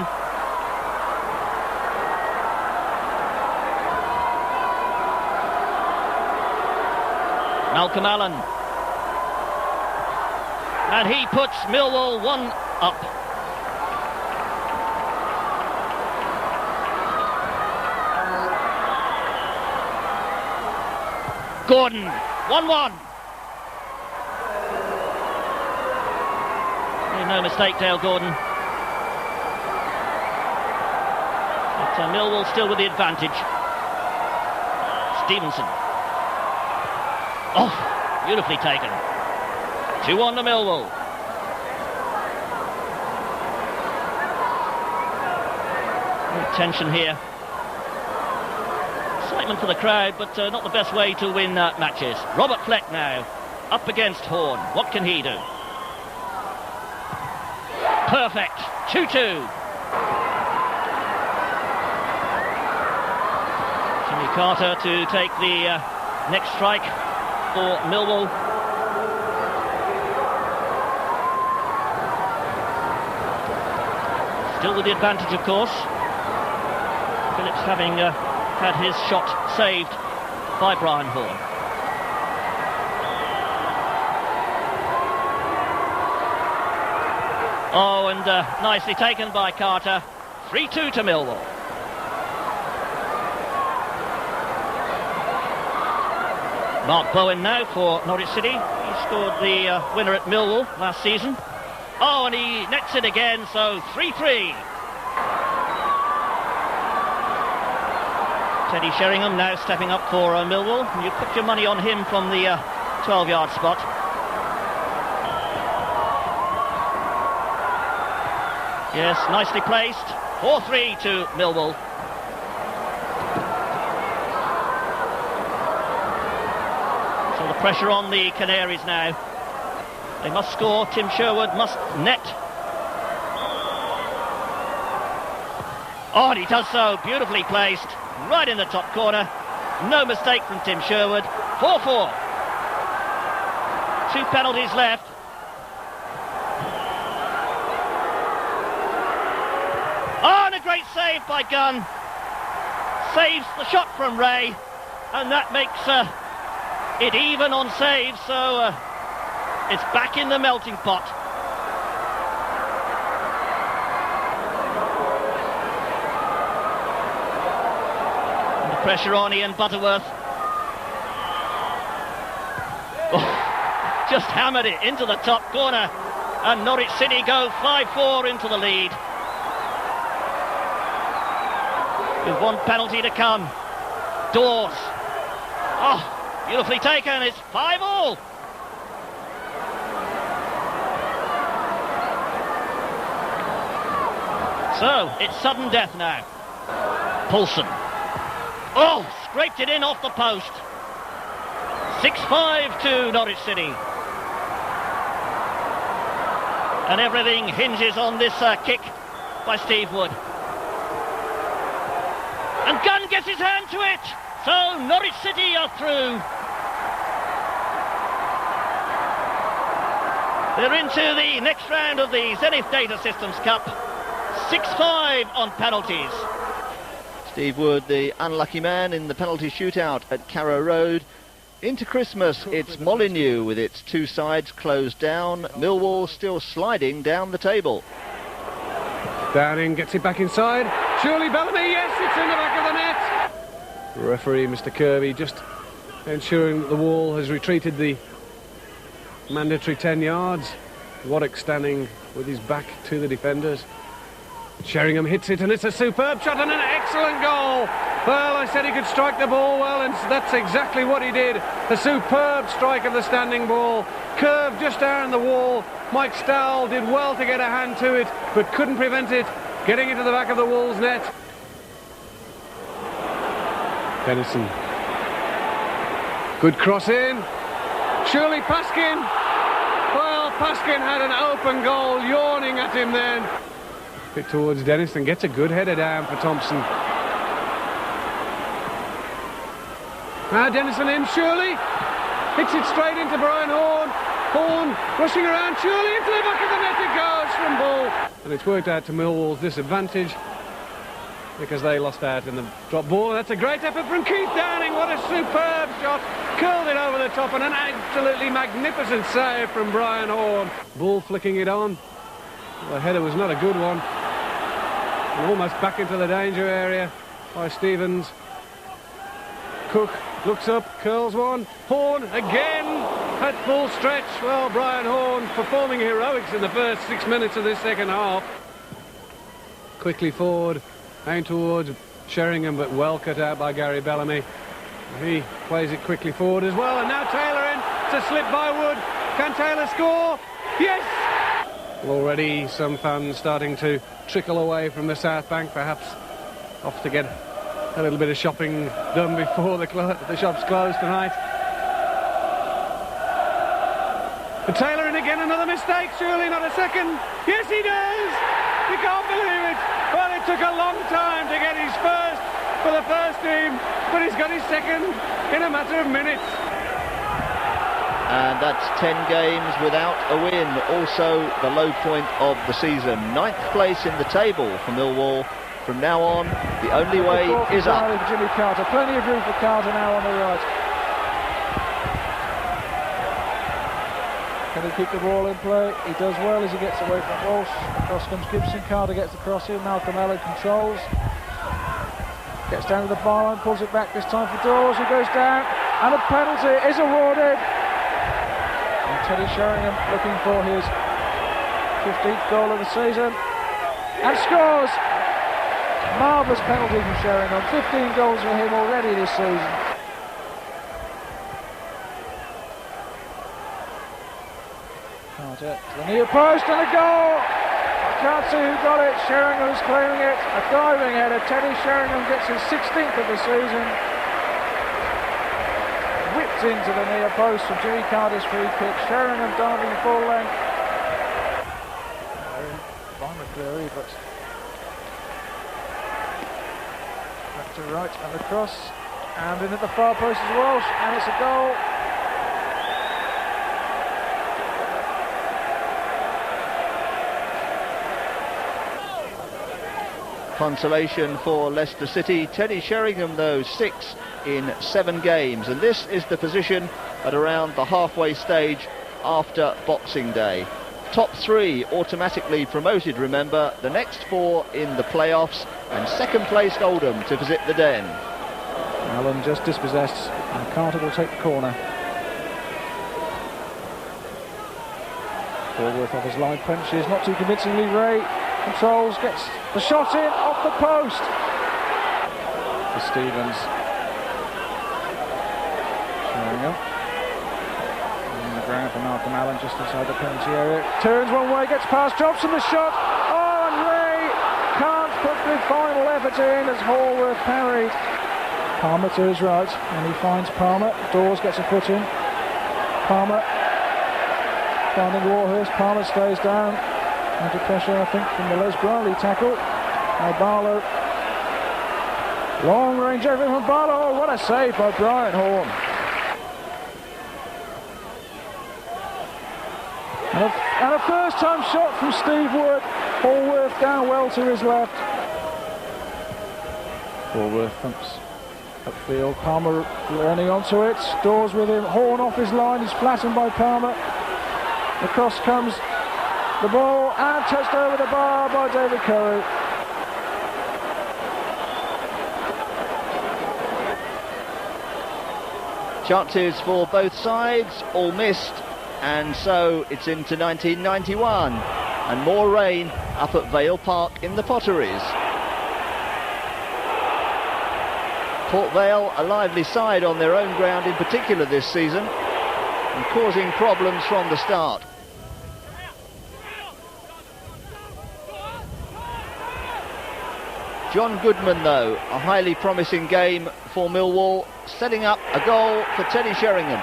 Malcolm Allen. And he puts Millwall 1 up. Gordon, 1-1. No mistake, Dale Gordon. But Millwall still with the advantage. Stevenson. Oh, beautifully taken. 2-1 to Millwall. Tension here. Excitement for the crowd, but not the best way to win matches. Robert Fleck now, up against Horn. What can he do? Perfect. 2-2. Jimmy Carter to take the next strike for Millwall. Still with the advantage, of course. Phillips having had his shot saved by Brian Horn. Oh, and nicely taken by Carter. 3-2 to Millwall. Mark Bowen now for Norwich City. He scored the winner at Millwall last season. Oh, and he nets it again, so 3-3. Teddy Sheringham now stepping up for Millwall. You put your money on him from the 12-yard spot. Yes, nicely placed. 4-3 to Millwall. So the pressure on the Canaries now. They must score. Tim Sherwood must net. Oh, and he does so. Beautifully placed. Right in the top corner. No mistake from Tim Sherwood. 4-4. 2 penalties left. Oh, and a great save by Gunn. Saves the shot from Ray, and that makes it even on saves, so it's back in the melting pot. And the pressure on Ian Butterworth. Oh, just hammered it into the top corner, and Norwich City go 5-4 into the lead. With 1 penalty to come. Dawes. Oh, beautifully taken. It's 5-all. So, it's sudden death now. Poulsen. Oh, scraped it in off the post. 6-5 to Norwich City. And everything hinges on this kick by Steve Wood. And Gunn gets his hand to it. So Norwich City are through. They're into the next round of the Zenith Data Systems Cup. 6-5 on penalties. Steve Wood, the unlucky man in the penalty shootout at Carrow Road. Into Christmas, it's Molineux with its 2 sides closed down. Millwall still sliding down the table. Downing gets it back inside. Surely Bellamy, yes, it's in the back of the net. The referee, Mr. Kirby, just ensuring that the wall has retreated the mandatory 10 yards. Waddock standing with his back to the defenders. Sheringham hits it, and it's a superb shot and an excellent goal. Well, I said he could strike the ball well, and that's exactly what he did. A superb strike of the standing ball. Curved just down the wall. Mike Stowell did well to get a hand to it, but couldn't prevent it getting into the back of the Wolves net. Dennison. Good cross in. Surely Paskin. Well, Paskin had an open goal yawning at him then. Bit towards Dennison, gets a good header down for Thompson. Now Dennison in, Surely. Hits it straight into Brian Horn. Horn rushing around, Surely into the back of the net it goes from Bull. And it's worked out to Millwall's disadvantage because they lost out in the drop ball. That's a great effort from Keith Downing. What a superb shot. Curled it over the top and an absolutely magnificent save from Brian Horn. Bull flicking it on. The header was not a good one. And almost back into the danger area by Stevens. Cook looks up, curls one. Horn again at full stretch. Well, Brian Horn performing heroics in the first 6 minutes of this second half. Quickly forward, aimed towards Sheringham, but well cut out by Gary Bellamy. He plays it quickly forward as well, and now Taylor in. It's a slip by Wood. Can Taylor score? Yes! Already some fans starting to trickle away from the South Bank, perhaps off to get a little bit of shopping done before the shops close tonight. But Taylor in again, another mistake, surely not a second. Yes, he does! You can't believe it! Well, it took a long time to get his first for the first team, but he's got his second in a matter of minutes. And that's 10 games without a win, also the low point of the season. 9th place in the table for Millwall. From now on, the only way is up. Jimmy Carter, plenty of room for Carter now on the right. Can he keep the ball in play? He does well as he gets away from Walsh. Across comes Gibson, Carter gets the cross in, Malcolm Allen controls. Gets down to the byline, pulls it back this time for Dawes, who goes down, and a penalty is awarded. And Teddy Sheringham looking for his 15th goal of the season, and scores! Marvellous penalty from Sheringham, 15 goals for him already this season. Carter to the near post and a goal! I can't see who got it, Sheringham's claiming it, a diving header. Teddy Sheringham gets his 16th of the season. Whipped into the near post from Jimmy Carter's free kick. Sheringham diving full length. By McCleary, but to right and across. and in at the far post as well, and it's a goal. Consolation for Leicester City. Teddy Sheringham, though, 6 in 7 games, and this is the position at around the halfway stage after Boxing Day. Top 3 automatically promoted, remember, the next 4 in the playoffs, and second placed Oldham to visit the Den. Allen just dispossessed, and Carter will take the corner. Forworth off his line punches, not too convincingly. Ray controls, gets the shot in off the post for Stevens. Sheringham on the ground for Malcolm Allen just inside the penalty area. Turns one way, gets past Jobson, the shot. Oh, and Ray can't put the final effort in as Hallworth parried. Palmer to his right, and he finds Palmer. Dawes gets a foot in. Palmer finding Warhurst. Palmer stays down. Under pressure, I think, from the Les Briley tackle. Now Barlow. Long range over from Barlow. Oh, what a save by Brian Horn. And a first time shot from Steve Wood. Hallworth down well to his left. Hallworth thumps upfield. Palmer running onto it. Dawes with him. Horn off his line. He's flattened by Palmer. Across comes the ball, and touched over the bar by David Curry. Chances for both sides, all missed, and so it's into 1991, and more rain up at Vale Park in the Potteries. Port Vale, a lively side on their own ground in particular this season, and causing problems from the start. John Goodman, though, a highly promising game for Millwall, setting up a goal for Teddy Sheringham.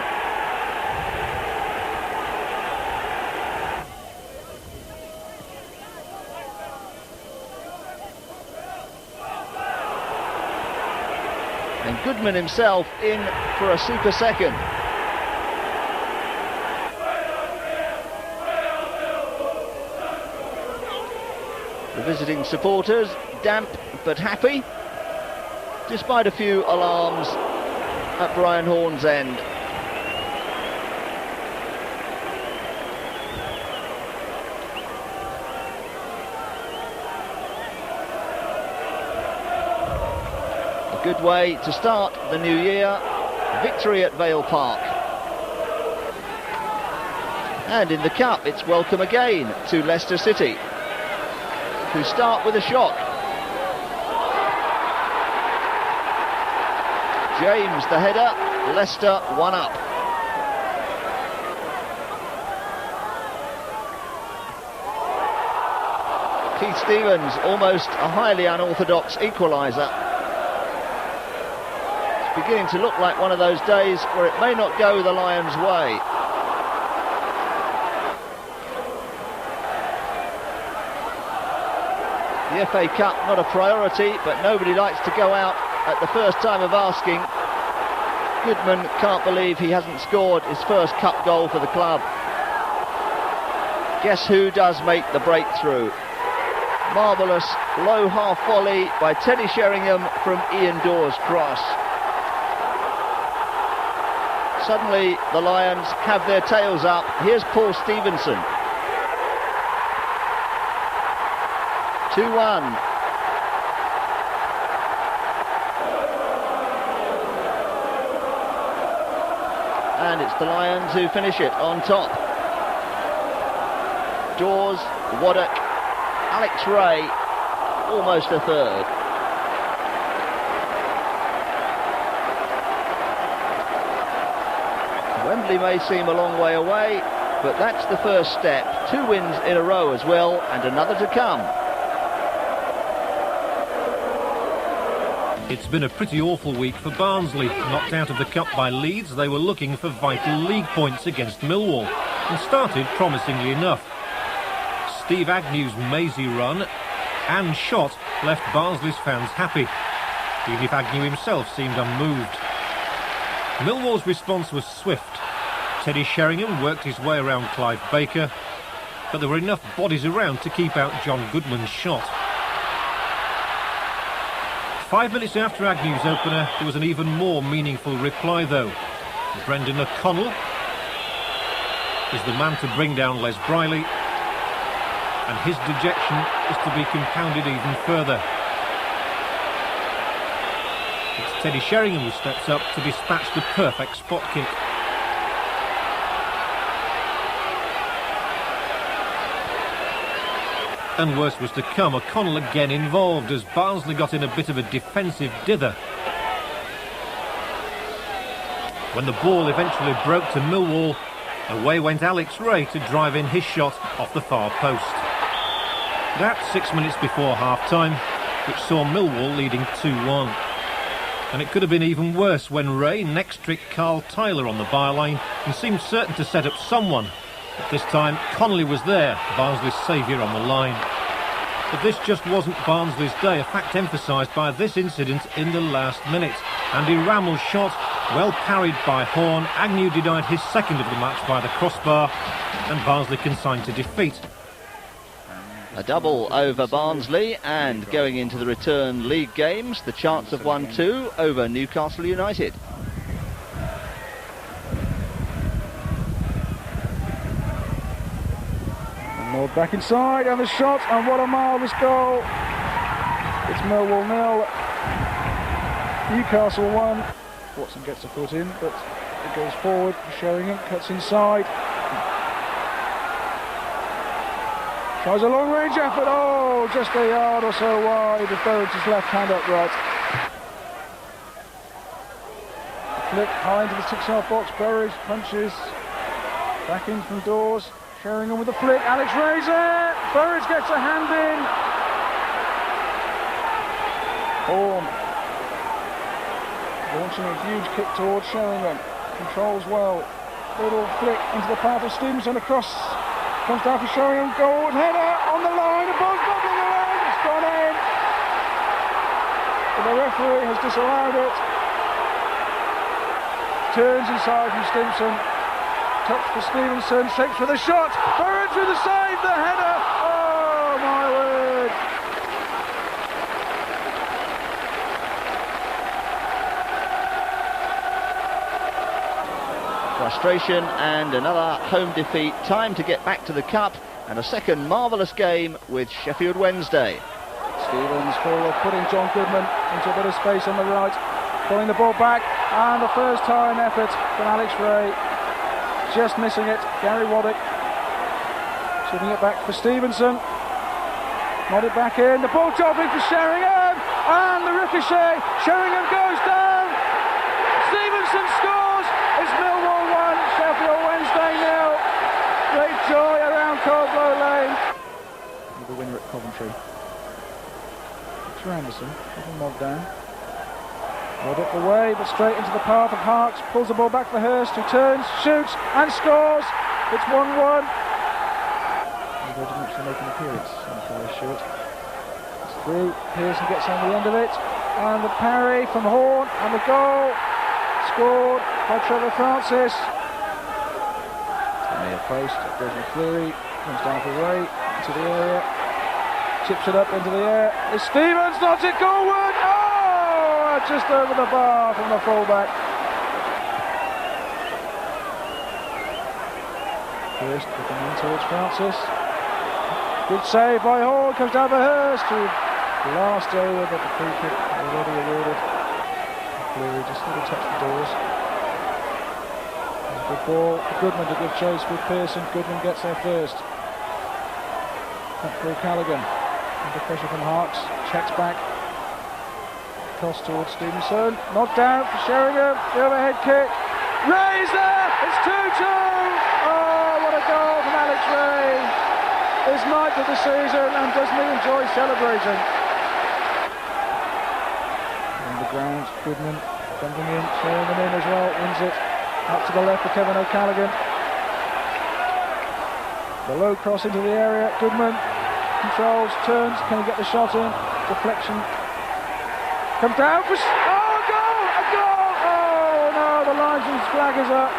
And Goodman himself in for a super second. The visiting supporters damp but happy, despite a few alarms at Brian Horn's end. A good way to start the new year, victory at Vale Park. And in the Cup, it's welcome again to Leicester City, who start with a shock. James the header, Leicester 1 up. Keith Stevens, almost a highly unorthodox equaliser. It's beginning to look like one of those days where it may not go the Lions' way. The FA Cup not a priority, but nobody likes to go out at the first time of asking. Goodman can't believe he hasn't scored his first cup goal for the club. Guess who does make the breakthrough? Marvellous low half volley by Teddy Sheringham from Ian Dawes' cross. Suddenly the Lions have their tails up. Here's Paul Stevenson. 2-1. And it's the Lions who finish it on top. Dawes, Waddock, Alex Ray, almost a third. Wembley may seem a long way away, but that's the first step. 2 wins in a row as well, and another to come. It's been a pretty awful week for Barnsley. Knocked out of the Cup by Leeds, they were looking for vital league points against Millwall, and started promisingly enough. Steve Agnew's mazy run and shot left Barnsley's fans happy. even if Agnew himself seemed unmoved. Millwall's response was swift. Teddy Sheringham worked his way around Clive Baker, but there were enough bodies around to keep out John Goodman's shot. 5 minutes after Agnew's opener, there was an even more meaningful reply though. Brendan O'Connell is the man to bring down Les Briley, and his dejection is to be compounded even further. It's Teddy Sheringham who steps up to dispatch the perfect spot kick. And worse was to come, O'Connell again involved as Barnsley got in a bit of a defensive dither. When the ball eventually broke to Millwall, away went Alex Ray to drive in his shot off the far post. That's 6 minutes before half-time, which saw Millwall leading 2-1. And it could have been even worse when Ray next tricked Carl Tyler on the byline and seemed certain to set up someone. But this time, Connolly was there, Barnsley's saviour on the line. But this just wasn't Barnsley's day, a fact emphasised by this incident in the last minute. Andy Rammell's shot, well parried by Horn. Agnew denied his second of the match by the crossbar, and Barnsley consigned to defeat. A double over Barnsley, and going into the return league games, the chance of 1-2 over Newcastle United. Millwall back inside, and the shot, and what a marvellous goal. It's Millwall 0, Newcastle 1. Watson gets the foot in, but it goes forward. Sheringham cuts inside. Tries a long-range effort. Oh, just a yard or so wide. The Burridge's left hand upright. The flick high into the 6-yard box. Burridge punches back in from Dawes. Sheringham with the flick. Alex Razor. Burridge gets a hand in. Horn launching a huge kick towards Sheringham. Controls well. Little flick into the path of Stevenson across. Comes down for Sheringham. Goal header on the line. The ball's bubbling around. It's gone in. But the referee has disallowed it. Turns inside from Stevenson. Touch for Stevenson. Shapes for the shot. Burridge with the save. The header. Oh my word. Frustration and another home defeat. Time to get back to the cup, and a second marvellous game with Sheffield Wednesday. Stevens full of putting John Goodman into a bit of space on the right, pulling the ball back, and the first time effort from Alex Ray, just missing it. Gary Waddick shooting it back for Stevenson. Nodded back in, the ball dropping for Sheringham, and the ricochet. Sheringham goes down. Stevenson scores. It's Millwall 1, Sheffield Wednesday 0. Great joy around Coldblow Lane. The winner at Coventry. Victor Anderson, little nod down. Waddick away, but straight into the path of Harks. Pulls the ball back for Hurst, who turns, shoots, and scores. It's 1-1. He didn't actually make an appearance on the shoot. It's through. Pearson gets on the end of it, and the parry from Horn, and the goal scored by Trevor Francis. Near post, goes McCleary, comes down for Ray, into the area, chips it up into the air. It's Stevens, knocks it goalward. Oh, just over the bar from the fullback. First looking in towards Francis. Good save by Hall, comes down for Hurst, who last over, but the free kick already awarded. McCleary just little touch the doors. Good ball for Goodman to give chase with Pearson. Goodman gets there first. Back for O'Callaghan. Under pressure from Harks. Checks back. Cross towards Stevenson. Knocked down for Sheringham. The overhead kick. Ray's there! It's 2-2! Oh, what a goal from Alex Ray! His ninth of the season, and doesn't he enjoy celebrating? On the ground, Goodman jumping in, Sheringham in as well, wins it. Up to the left for Kevin O'Callaghan. The low cross into the area. Goodman controls, turns. Can he get the shot in? Deflection. Comes down for... Oh, a goal! A goal! Oh, no, the linesman's flag is up.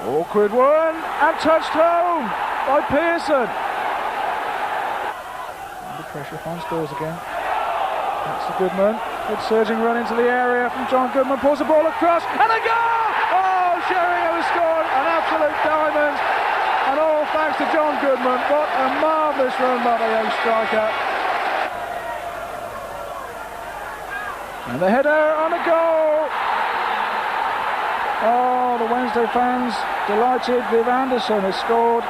Awkward one, and touched home by Pearson. Under pressure, finds Dawes again. That's a Goodman. Good surging run into the area from John Goodman. Pulls the ball across, and a goal! Oh, Sheringham has scored an absolute diamond. And all thanks to John Goodman. What a marvellous run by the young striker. And the header on a goal. Oh, the Wednesday fans delighted. Viv Anderson has scored.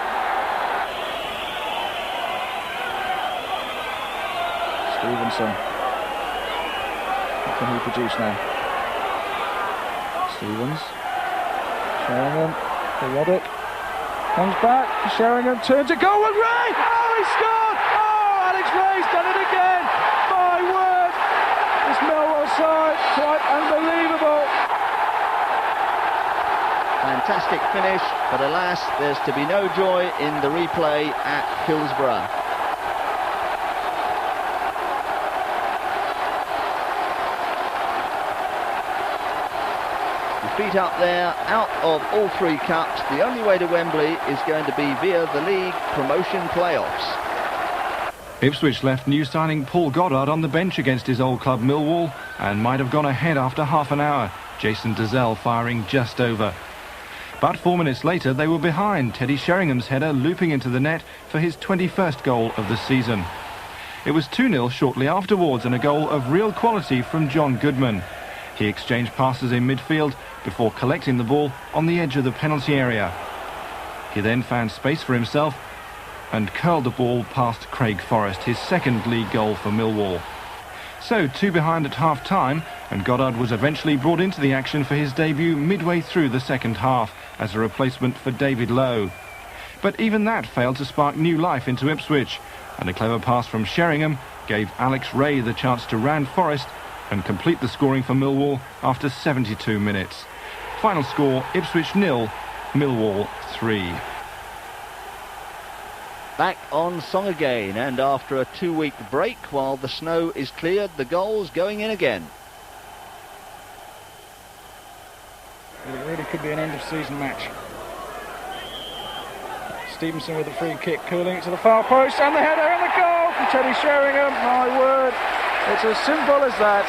Stevenson. What can he produce now? Stevens. Sheringham. Periodic. Comes back. Sheringham turns it. Goal and Ray! Oh, he scored! Oh, Alex Ray's done it again! My word! This Millwall side, quite unbelievable. Fantastic finish, but alas, there's to be no joy in the replay at Hillsborough. Feet up there, out of all three cups. The only way to Wembley is going to be via the league promotion playoffs. Ipswich left new signing Paul Goddard on the bench against his old club Millwall and might have gone ahead after half an hour. Jason Dazelle firing just over. But 4 minutes later they were behind, Teddy Sheringham's header looping into the net for his 21st goal of the season. It was 2-0 shortly afterwards and a goal of real quality from John Goodman. He exchanged passes in midfield before collecting the ball on the edge of the penalty area. He then found space for himself and curled the ball past Craig Forrest, his second league goal for Millwall. So 2 behind at half-time, and Goddard was eventually brought into the action for his debut midway through the second half as a replacement for David Lowe. But even that failed to spark new life into Ipswich, and a clever pass from Sheringham gave Alex Ray the chance to round Forrest and complete the scoring for Millwall after 72 minutes. Final score, Ipswich 0, Millwall 3. Back on song again, and after a 2-week break, while the snow is cleared, the goals going in again. It really could be an end-of-season match. Stevenson with a free kick, curling it to the far post, and the header and the goal from Teddy Sheringham. My word, it's as simple as that.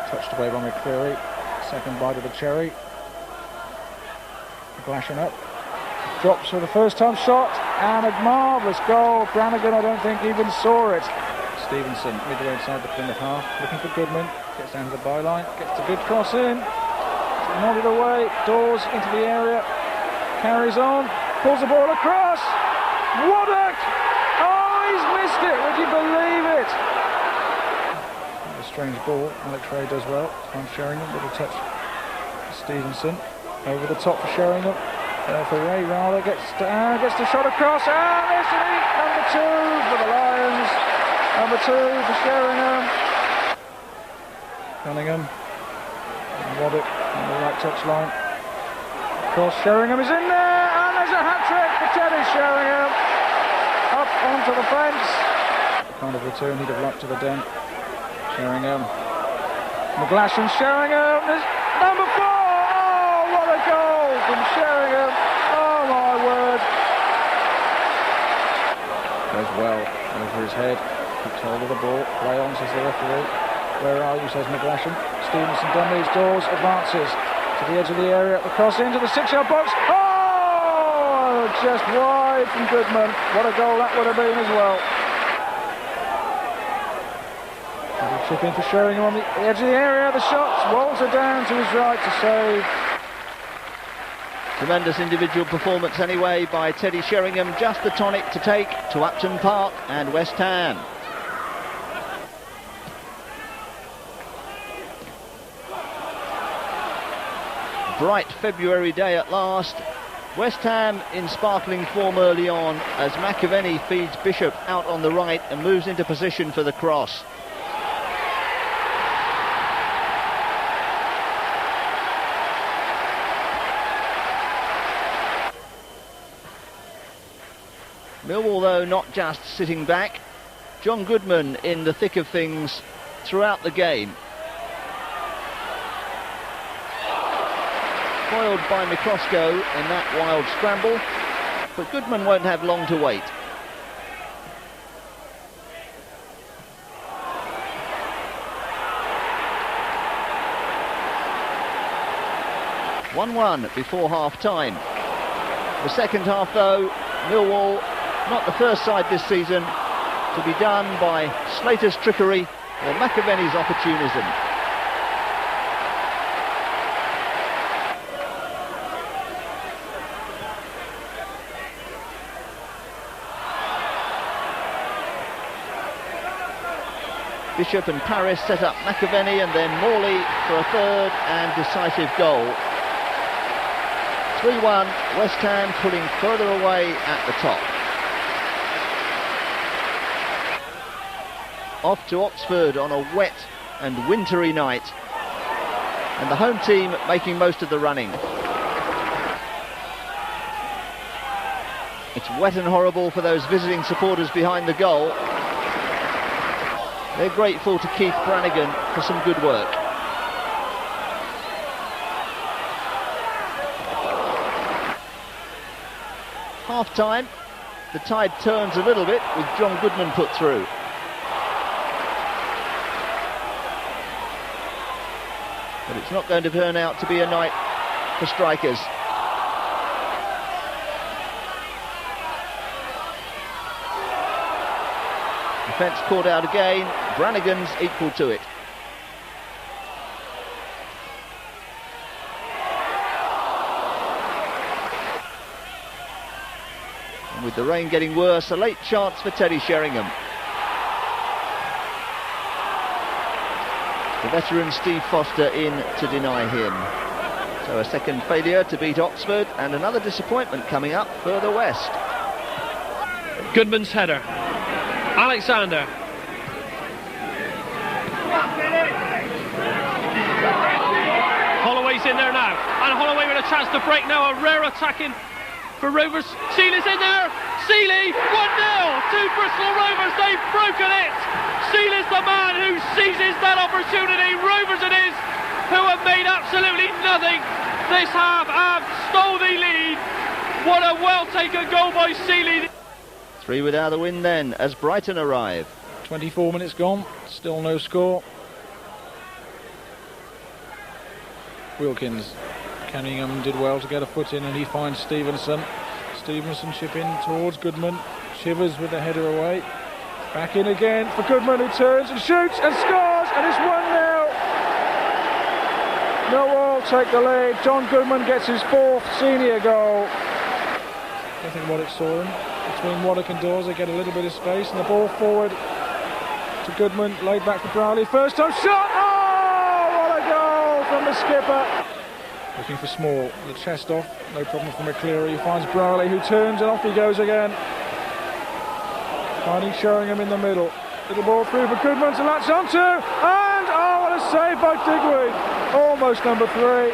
Touched away by McCreary. Second bite of the cherry. Glashing up. Drops for the first time shot, and a marvellous goal. Brannigan, I don't think, even saw it. Stevenson, midway inside the Plymouth half, looking for Goodman. Gets down to the byline, gets a good cross in. Nodded away, Dawes into the area. Carries on, pulls the ball across. Waddock! Oh, he's missed it, would you believe it? A strange ball, Alex Ray does well. On Sheringham, little touch for Stevenson. Over the top for Sheringham. For Ray rather, gets the shot across, and there's number 2 for the Lions. Number 2 for Sheringham. Cunningham. And Waddock on the right touch line. Cross, Sheringham is in there, and there's a hat-trick for Teddy Sheringham. Up onto the fence. The kind of return he'd have liked to the den. Sheringham. McGlashan, Sheringham. There's number 4. Oh, what a goal from Sheringham. Oh, my word. Goes well over his head. Keeps hold of the ball. Play on, says the referee. Where are you, says McGlashan. Stevenson done these doors, advances to the edge of the area, the cross into the 6-yard box. Oh, just wide from Goodman. What a goal that would have been as well. Chip in for Sheringham on the edge of the area. The shots, Walter down to his right to save. Tremendous individual performance anyway by Teddy Sheringham. Just the tonic to take to Upton Park and West Ham. Bright February day at last. West Ham in sparkling form early on as McAvenny feeds Bishop out on the right and moves into position for the cross. Millwall, though, not just sitting back. John Goodman in the thick of things throughout the game. Foiled by Mikrosko in that wild scramble, but Goodman won't have long to wait. (1-1) before half-time. The second half, though, Millwall, not the first side this season to be done by Slater's trickery or McAvenny's opportunism. Bishop and Paris set up McAvenny and then Morley for a third and decisive goal. 3-1, West Ham pulling further away at the top. Off to Oxford on a wet and wintry night, and the home team making most of the running. It's wet and horrible for those visiting supporters behind the goal. They're grateful to Keith Brannigan for some good work. Half-time, the tide turns a little bit with John Goodman put through. But it's not going to turn out to be a night for strikers. Defence caught out again, Brannigan's equal to it. And with the rain getting worse, a late chance for Teddy Sheringham. The veteran Steve Foster in to deny him. So a second failure to beat Oxford and another disappointment coming up further west. Goodman's header. Alexander. Holloway's in there now, and Holloway with a chance to break now. A rare attacking for Rovers. Seeley's in there. Seeley, 1-0 to Bristol Rovers. They've broken it. Seeley's the man who seizes that opportunity. Rovers it is, who have made absolutely nothing this half and stole the lead. What a well-taken goal by Seeley. 3 without a win then as Brighton arrive. 24 minutes gone, still no score. Wilkins, Cunningham did well to get a foot in and he finds Stevenson. Stevenson chip in towards Goodman. Shivers with the header away. Back in again for Goodman, who turns and shoots and scores, and it's 1-0. Millwall take the lead. John Goodman gets his 4th senior goal. I think Waddock saw him. Between Waddock and Dawes, they get a little bit of space, and the ball forward to Goodman, laid back for Browley. First time shot! Oh, what a goal from the skipper! Looking for Small, the chest off, no problem for McCleary. He finds Browley, who turns, and off he goes again. Finding Sheringham in the middle. Little ball through for Goodman to latch onto, and oh, what a save by Digweed! Almost number 3.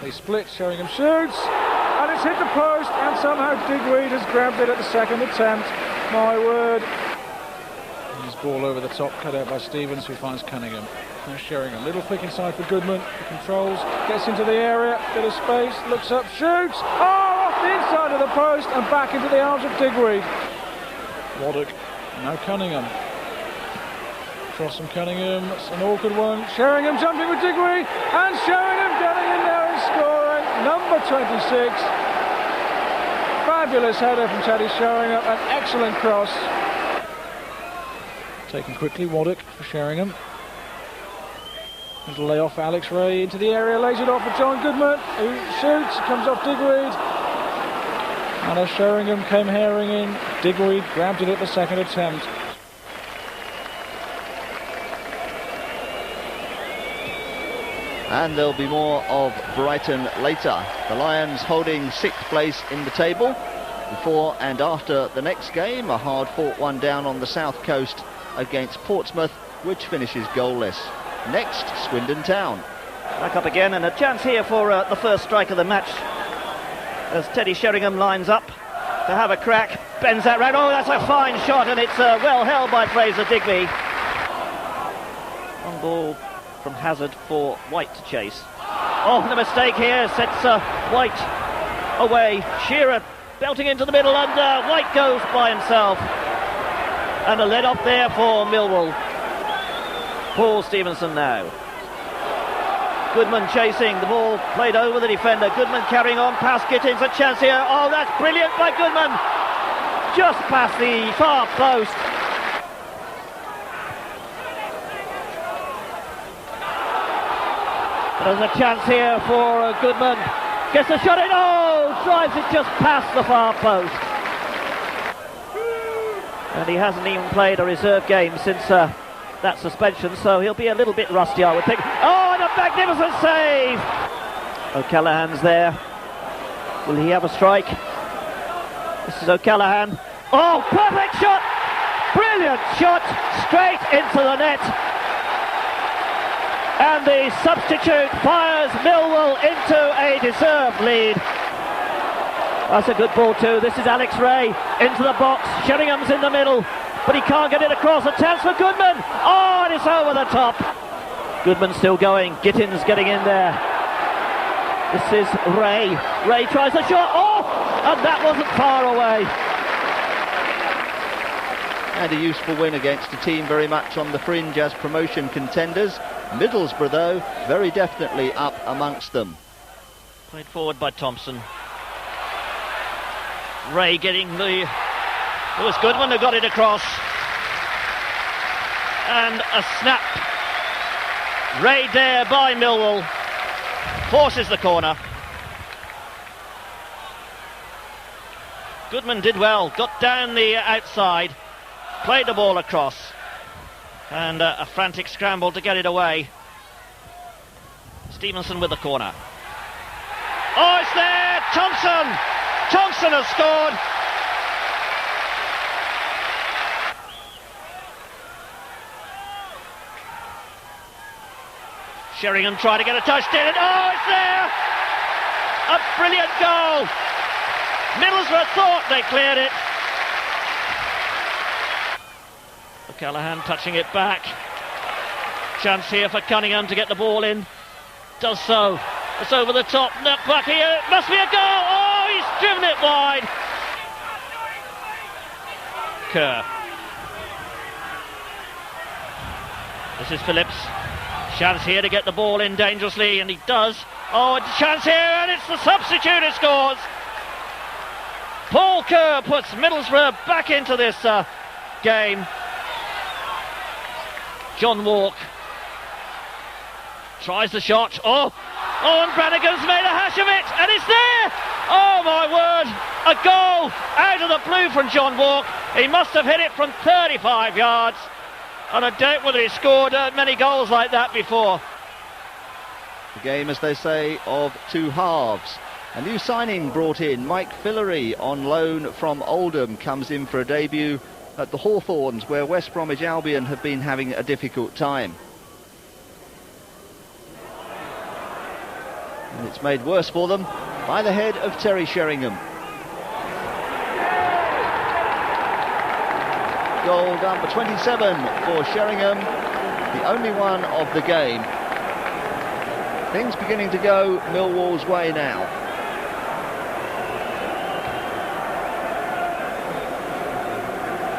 They split, Sheringham shoots, and it's hit the post, and somehow Digweed has grabbed it at the second attempt. My word. And his ball over the top, cut out by Stevens, who finds Cunningham. Now Sheringham, little flick inside for Goodman, he controls, gets into the area, bit of space, looks up, shoots, oh, off the inside of the post, and back into the arms of Digweed. Waddock, now Cunningham. Cross from Cunningham, it's an awkward one. Sheringham jumping with Digweed, and Sheringham getting in there and scoring. Number 26. Fabulous header from Teddy Sheringham, an excellent cross. Taken quickly, Waddock for Sheringham. Little lay off for Alex Ray into the area, lays it off for John Goodman, who shoots, comes off Digweed. And as Sheringham came herring in, Digweed grabbed it at the second attempt. And there'll be more of Brighton later. The Lions holding 6th place in the table. Before and after the next game, a hard-fought one down on the south coast against Portsmouth, which finishes goalless. Next, Swindon Town. Back up again, and a chance here for the first strike of the match as Teddy Sheringham lines up. to have a crack. Bends that round. Oh, that's a fine shot, and it's well held by Fraser Digby. On ball from Hazard for White to chase. Oh, the mistake here sets White away. Shearer belting into the middle, and White goes by himself. And a let off there for Millwall. Paul Stevenson now. Goodman chasing, the ball played over the defender. Goodman carrying on past Gittins, a chance here. Oh, that's brilliant by Goodman. Just past the far post. There's a chance here for Goodman. Gets the shot in. Oh, drives it just past the far post. And he hasn't even played a reserve game since that suspension, so he'll be a little bit rusty, I would think. Oh, and a magnificent save! O'Callaghan's there. Will he have a strike? This is O'Callaghan. Oh, perfect shot! Brilliant shot, straight into the net. And the substitute fires Millwall into a deserved lead. That's a good ball too. This is Alex Ray into the box. Sheringham's in the middle, but he can't get it across. A chance for Goodman. Oh, and it's over the top. Goodman still going. Gittins getting in there. This is Ray. Ray tries a shot. Oh, and that wasn't far away. And a useful win against a team very much on the fringe as promotion contenders. Middlesbrough, though, very definitely up amongst them. Played forward by Thompson. Ray getting the... It was Goodman who got it across. And a snap. Ray there by Millwall. Forces the corner. Goodman did well. Got down the outside. Played the ball across. And a frantic scramble to get it away. Stevenson with the corner. Oh, it's there! Thompson! Thompson has scored! Sheringham tried to get a touch, did it? Oh, it's there! A brilliant goal! Middlesbrough thought they cleared it. O'Callaghan touching it back. Chance here for Cunningham to get the ball in. Does so. It's over the top. Knock back here. It must be a goal. Oh, he's driven it wide. Kerr. This is Phillips. Chance here to get the ball in dangerously, and he does. Oh, a chance here, and it's the substitute who scores. Paul Kerr puts Middlesbrough back into this game. John Walk tries the shot. Oh, and Brannigan's made a hash of it, and it's there. Oh my word, a goal out of the blue from John Walk. He must have hit it from 35 yards, and I doubt whether he scored many goals like that before. The game, as they say, of two halves. A new signing brought in. Mike Fillery on loan from Oldham comes in for a debut at the Hawthorns, where West Bromwich Albion have been having a difficult time. And it's made worse for them by the head of Terry Sheringham. Goal number 27 for Sheringham, the only one of the game. Things beginning to go Millwall's way now.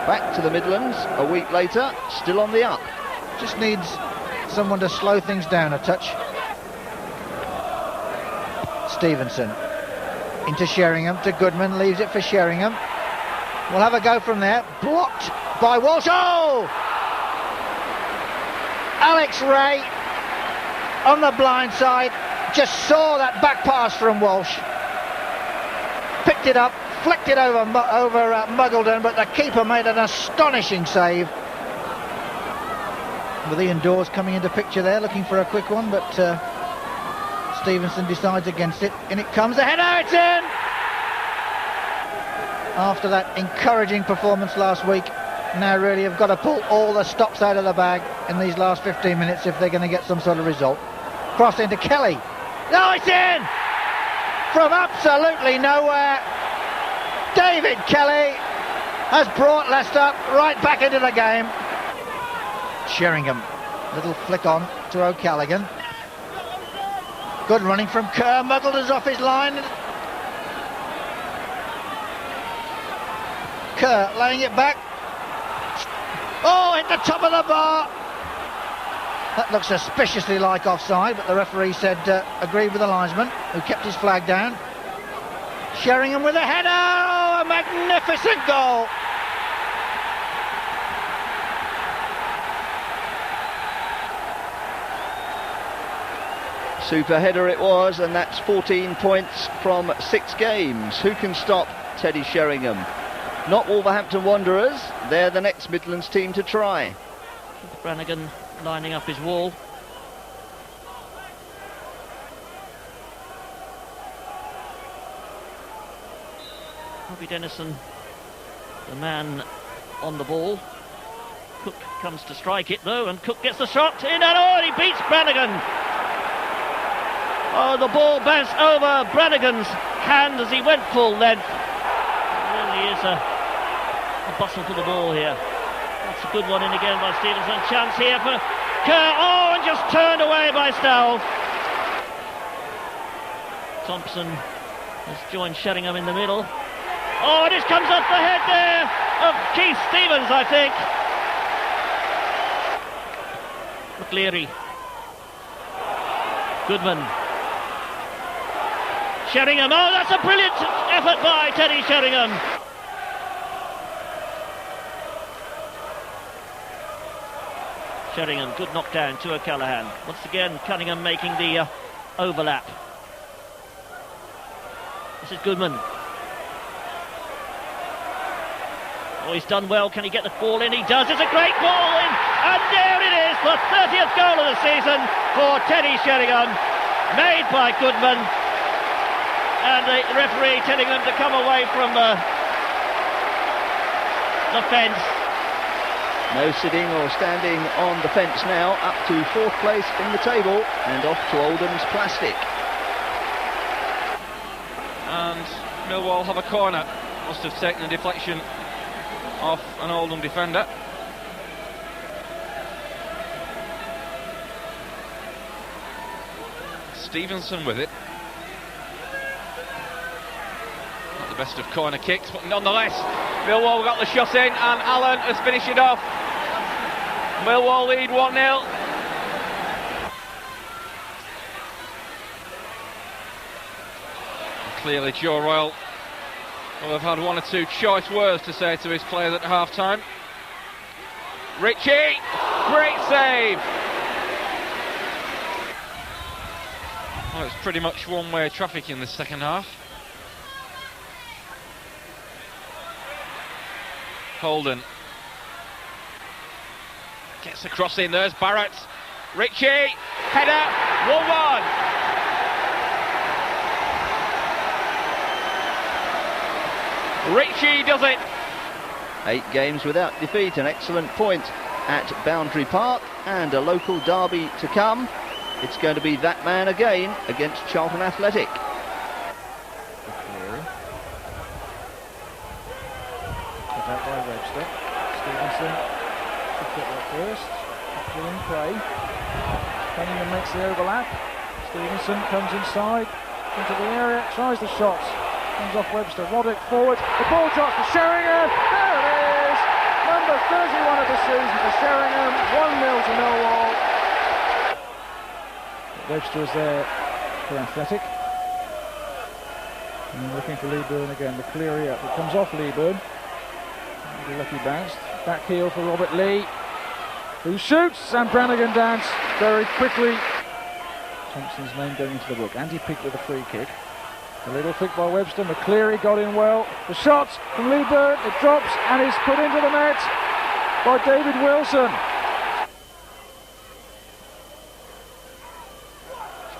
Back to the Midlands a week later, still on the up. Just needs someone to slow things down a touch. Stevenson into Sheringham, to Goodman, leaves it for Sheringham. We'll have a go from there. Blocked by Walsh. Oh! Alex Ray on the blind side, just saw that back pass from Walsh. Picked it up, flicked it over Muggleton, but the keeper made an astonishing save. With Ian Dawes coming into picture there, looking for a quick one, but Stevenson decides against it. In it comes, the header, it's in! After that encouraging performance last week, now really have got to pull all the stops out of the bag in these last 15 minutes if they're going to get some sort of result. Cross into Kelly. No, it's in! From absolutely nowhere. David Kelly has brought Leicester right back into the game. Sheringham, little flick on to O'Callaghan. Good running from Kerr, muddled us off his line. Kerr laying it back. Oh, hit the top of the bar. That looks suspiciously like offside, but the referee said agreed with the linesman, who kept his flag down. Sheringham with a header. Oh, a magnificent goal. Super header it was, and that's 14 points from 6 games. Who can stop Teddy Sheringham? Not Wolverhampton Wanderers. They're the next Midlands team to try. Brannigan lining up his wall. Bobby Dennison, the man on the ball. Cook comes to strike it though, and Cook gets the shot in, and oh, he beats Brannigan. Oh, the ball bounced over Brannigan's hand as he went full length. There really is a bustle to the ball here. That's a good one in again by Stevenson. Chance here for Kerr. Oh, and just turned away by Stowell. Thompson has joined Sheringham in the middle. Oh, and it comes off the head there of Keith Stevens, I think. McCleary. Goodman. Sheringham. Oh, that's a brilliant effort by Teddy Sheringham. Sheringham, good knockdown to O'Callaghan. Once again, Cunningham making the overlap. This is Goodman. Oh, he's done well. Can he get the ball in? He does. It's a great ball in. And there it is, the 30th goal of the season for Teddy Sheringham. Made by Goodman. And the referee telling them to come away from the fence. No sitting or standing on the fence now, up to 4th place in the table and off to Oldham's plastic. And Millwall have a corner. Must have taken a deflection off an Oldham defender. Stevenson with it. Not the best of corner kicks, but nonetheless, Millwall got the shot in, and Allen has finished it off. Millwall lead 1-0. Clearly Joe Royle will have had 1 or 2 choice words to say to his players at half-time. Ritchie, great save. Well, it's pretty much one-way traffic in the second half. Holden gets the cross in, there's Barrett. Ritchie, header, 1-1. Ritchie does it. 8 games without defeat, an excellent point at Boundary Park, and a local derby to come. It's going to be that man again against Charlton Athletic. Put out by Webster. Stevenson took it up first. Doing play. Cunningham makes the overlap. Stevenson comes inside into the area, tries the shot. Comes off Webster. Roddick forward. The ball drops for Sheringham. There it is. Number 31 of the season for Sheringham. 1-0 to Millwall. Webster is there for Athletic. And looking for Leeburn again. McCleary up. It comes off Leeburn. A lucky bounce. Back heel for Robert Lee, who shoots, and Brannigan downs very quickly. Thompson's name going into the book. Andy Peake with a free kick. A little flick by Webster. McCleary got in well. The shot from Leeburn. It drops and is put into the net by David Wilson.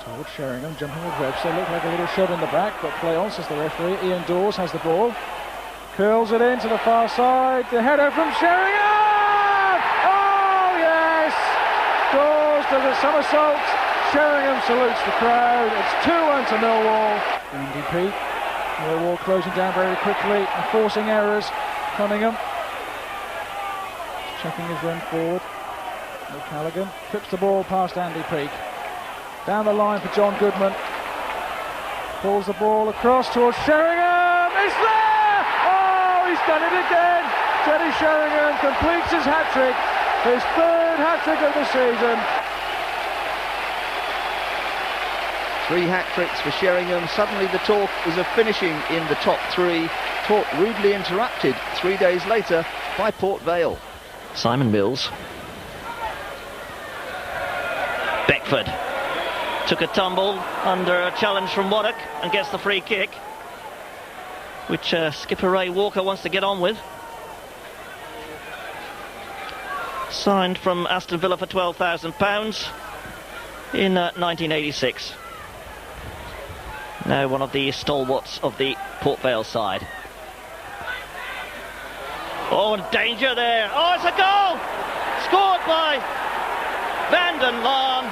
Towards Sheringham, jumping with Webster. Looked like a little shot in the back, but play on, says the referee. Ian Dawes has the ball. Curls it in to the far side. The header from Sheringham! Oh, yes! Dawes does a somersault. Sheringham salutes the crowd. It's 2-1 to Millwall. Andy Peake Millwall closing down very quickly and forcing errors. Cunningham checking his run forward. O'Callaghan trips the ball past Andy Peake. Down the line for John Goodman. Pulls the ball across towards Sheringham. It's there! Oh, he's done it again! Teddy Sheringham completes his hat-trick. His third hat-trick of the season. 3 hat-tricks for Sheringham. Suddenly the talk is of finishing in the top 3. Talk rudely interrupted 3 days later by Port Vale. Simon Mills. Beckford took a tumble under a challenge from Waddock and gets the free kick, which skipper Ray Walker wants to get on with. Signed from Aston Villa for £12,000 in 1986. Now one of the stalwarts of the Port Vale side. Oh, danger there. Oh, it's a goal! Scored by Van den Laan.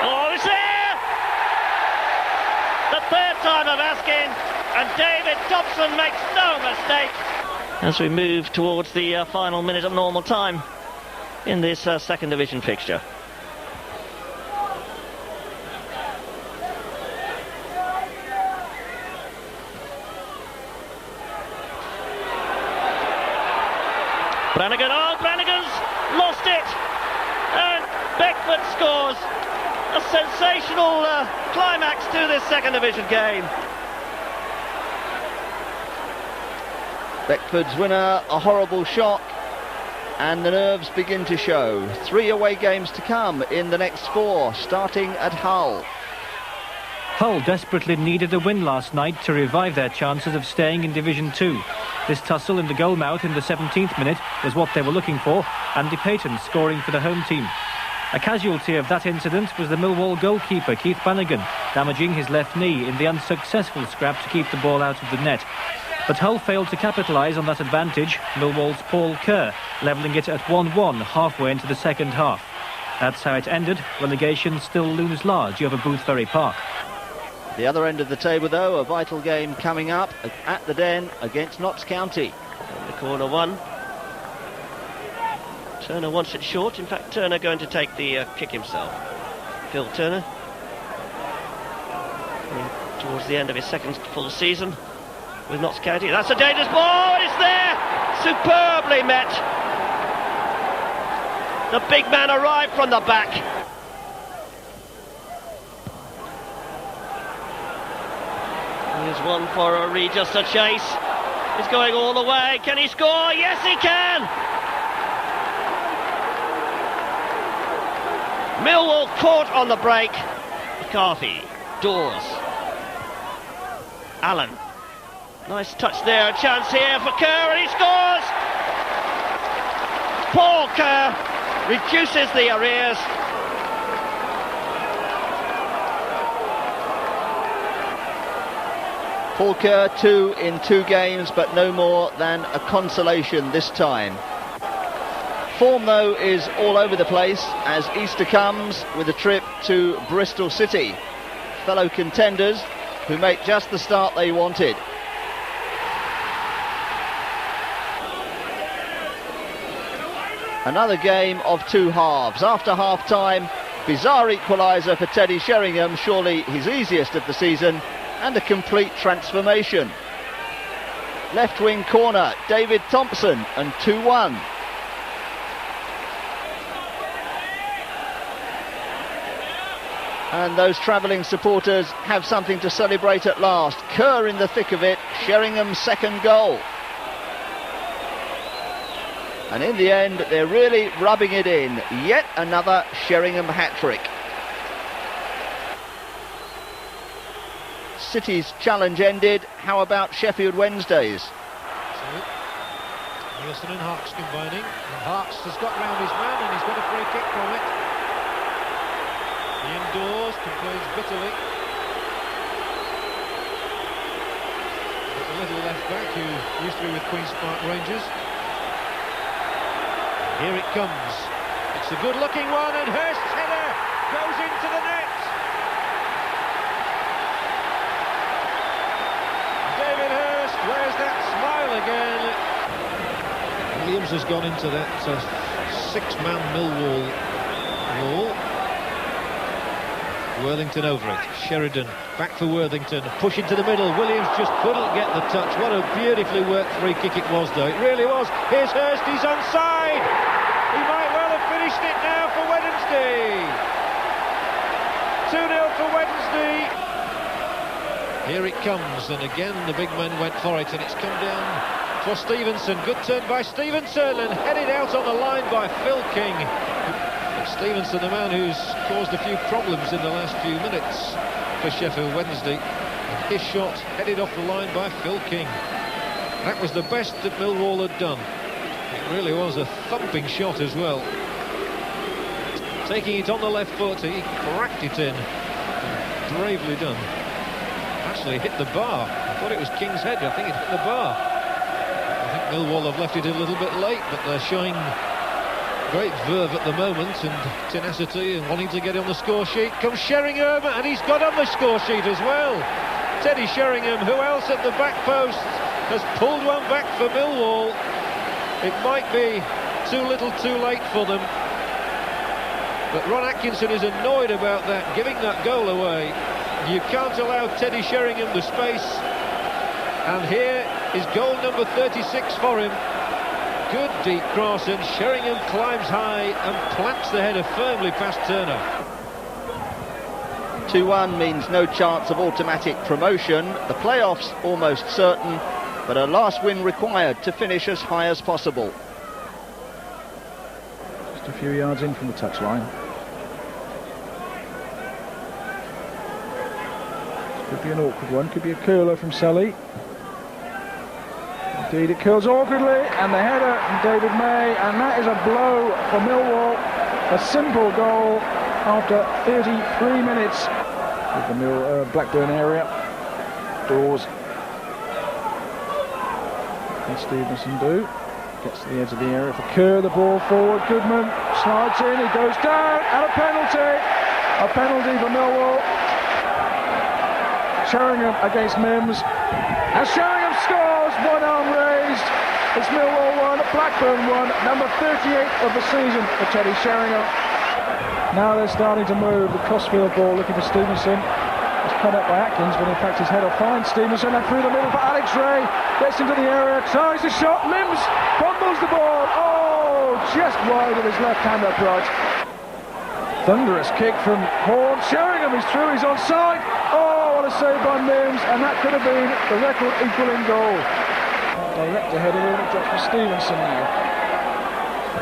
Oh, it's there! The third time of asking, and David Thompson makes no mistake. As we move towards the final minute of normal time in this second division fixture. Brannigan, oh, Brannigan's lost it, and Beckford scores. A sensational climax to this second division game. Beckford's winner, a horrible shock, and the nerves begin to show. 3 away games to come in the next 4, starting at Hull. Hull desperately needed a win last night to revive their chances of staying in Division 2. This tussle in the goalmouth in the 17th minute was what they were looking for, Andy Payton scoring for the home team. A casualty of that incident was the Millwall goalkeeper Keith Bannigan, damaging his left knee in the unsuccessful scrap to keep the ball out of the net. But Hull failed to capitalise on that advantage, Millwall's Paul Kerr levelling it at 1-1 halfway into the second half. That's how it ended. Relegation still looms large over Boothbury Park. The other end of the table, though, a vital game coming up at the Den against Notts County. In the corner one. Turner wants it short. In fact, Turner going to take the kick himself. Phil Turner. Towards the end of his second full season with Notts County. That's a dangerous ball. It's there. Superbly met. The big man arrived from the back. Here's one for Regis to chase. He's going all the way. Can he score? Yes, he can. Millwall caught on the break. McCarthy, Dawes, Allen. Nice touch there. A chance here for Kerr, and he scores. Paul Kerr reduces the arrears. Paul Kerr 2 in 2 games, but no more than a consolation this time. Form, though, is all over the place as Easter comes with a trip to Bristol City. Fellow contenders who make just the start they wanted. Another game of 2 halves. After half-time, bizarre equaliser for Teddy Sheringham, surely his easiest of the season, and a complete transformation. Left wing corner, David Thompson, and 2-1. And those travelling supporters have something to celebrate at last. Kerr in the thick of it, Sheringham's second goal. And in the end, they're really rubbing it in. Yet another Sheringham hat-trick. City's challenge ended. How about Sheffield Wednesday's? Nielsen and Harks combining, and Harks has got round his man and he's got a free kick from it. The indoors complains bitterly. But the little left back who used to be with Queen's Park Rangers. Here it comes. It's a good-looking one, and Hurst's header goes into the net. David Hurst wears that smile again. Williams has gone into that six-man Millwall wall. Worthington over it. Sheridan back for Worthington. Push into the middle. Williams just couldn't get the touch. What a beautifully worked free kick it was, though. It really was. Here's Hurst. He's onside. He might well have finished it now for Wednesday. 2-0 for Wednesday. Here it comes, and again the big man went for it, and it's come down for Stevenson. Good turn by Stevenson, and headed out on the line by Phil King. Stevenson, the man who's caused a few problems in the last few minutes for Sheffield Wednesday. And his shot headed off the line by Phil King. That was the best that Millwall had done. It really was a thumping shot as well. Taking it on the left foot, he cracked it in. Bravely done. Actually hit the bar. I thought it was King's head. I think it hit the bar. I think Millwall have left it a little bit late, but they're showing great verve at the moment and tenacity and wanting to get on the score sheet. Comes Sheringham, and he's got on the score sheet as well. Teddy Sheringham, who else at the back post, has pulled one back for Millwall. It might be too little too late for them, but Ron Atkinson is annoyed about that, giving that goal away. You can't allow Teddy Sheringham the space, and here is goal number 36 for him. Good deep cross, and Sheringham climbs high and plants the header firmly past Turner. 2-1 means no chance of automatic promotion. The playoffs almost certain, but a last win required to finish as high as possible. Just a few yards in from the touchline. Could be an awkward one, could be a curler from Sully. Indeed, it curls awkwardly, and the header from David May, and that is a blow for Millwall. A simple goal after 33 minutes with the Blackburn area. Dawes and Stevenson do. Gets to the edge of the area for Kerr, the ball forward. Goodman slides in, he goes down, and a penalty. A penalty for Millwall. Sheringham against Mims. As Sheringham scores, one arm raised. It's Millwall 1, Blackburn 1, number 38 of the season for Teddy Sheringham. Now they're starting to move. The crossfield ball looking for Stevenson. It's cut up by Atkins, but in fact his header finds Stevenson, and through the middle for Alex Ray. Gets into the area, tries the shot, Mims fumbles the ball. Oh, just wide of his left-hand upright. Thunderous kick from Horn. Sheringham is through, he's onside. Oh, what a save by Mims, and that could have been the record equaling goal. Direct ahead of him, it drops for Stevenson now.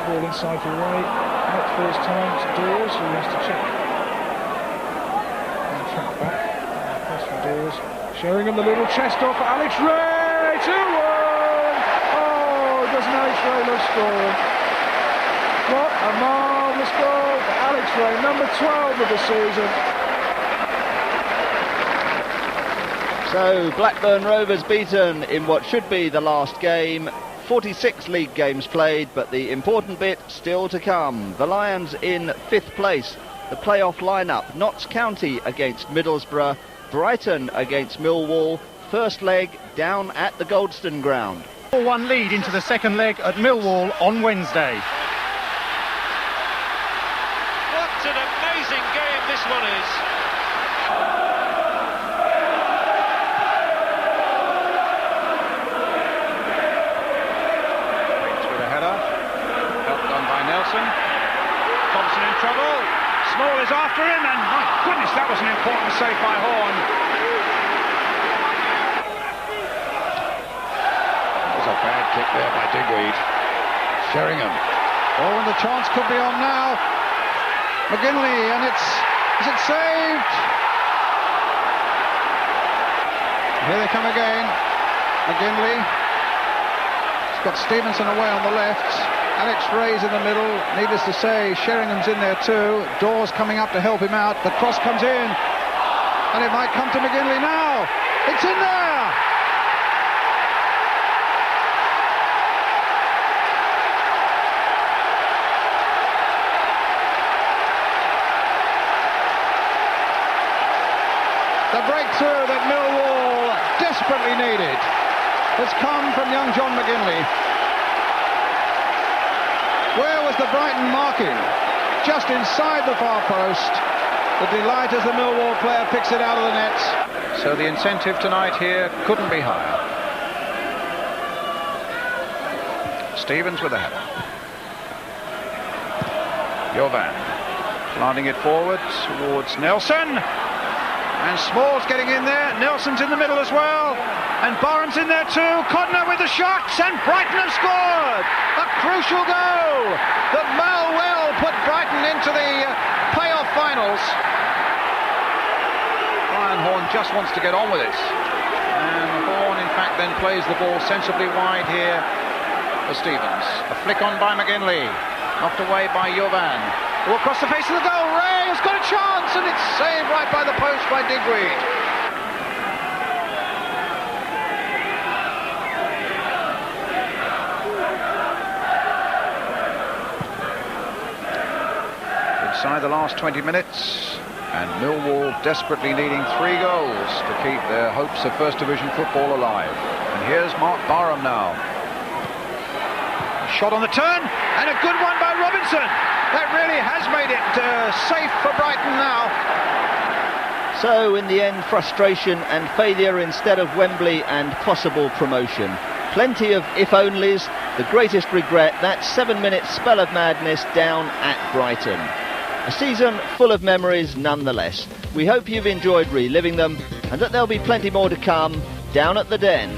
Ball inside for Ray. Not first time to Dawes, who has to check. And track back. Pass for Dawes. Sheringham, the little chest off for Alex Ray. 2-1. Oh, doesn't Alex Ray love scoring? What a marvellous goal for Alex Ray, number 12 of the season. So Blackburn Rovers beaten in what should be the last game. 46 league games played, but the important bit still to come. The Lions in 5th place. The playoff lineup: Notts County against Middlesbrough, Brighton against Millwall. First leg down at the Goldstone ground. 4-1 lead into the second leg at Millwall on Wednesday. What an amazing game this one is. Thompson in trouble. Small is after him, and my goodness, that was an important save by Horn. It was a bad kick there by Digweed. Sheringham. Oh, and the chance could be on now. McGinley, and is it saved? Here they come again. McGinley. He's got Stevenson away on the left. Alex Ray's in the middle. Needless to say, Sheringham's in there too. Dawes coming up to help him out. The cross comes in, and it might come to McGinley now. It's in there. breakthrough that Millwall desperately needed has come from young John McGinley. Where was the Brighton marking? Just inside the far post. The delight as the Millwall player picks it out of the net. So the incentive tonight here couldn't be higher. Stevens with a header. Jovan planting it forward towards Nelson. And Small's getting in there. Nelson's in the middle as well. And Barham's in there too. Codner with the shots. And Brighton have scored. A crucial goal that may well put Brighton into the playoff finals. Brian Horne just wants to get on with it. And Horne, in fact, then plays the ball sensibly wide here for Stevens. A flick on by McGinley. Knocked away by Jovan. Oh, across the face of the goal. Ray has got a chance, and it's saved right by the post by Digweed. Inside the last 20 minutes, and Millwall desperately needing 3 goals to keep their hopes of First Division football alive. And here's Mark Barham now. Shot on the turn, and a good one by Robinson. That really has made it safe for Brighton now. So in the end, frustration and failure instead of Wembley and possible promotion. Plenty of if-onlys. The greatest regret, that 7-minute spell of madness down at Brighton. A season full of memories nonetheless. We hope you've enjoyed reliving them and that there'll be plenty more to come down at the Den.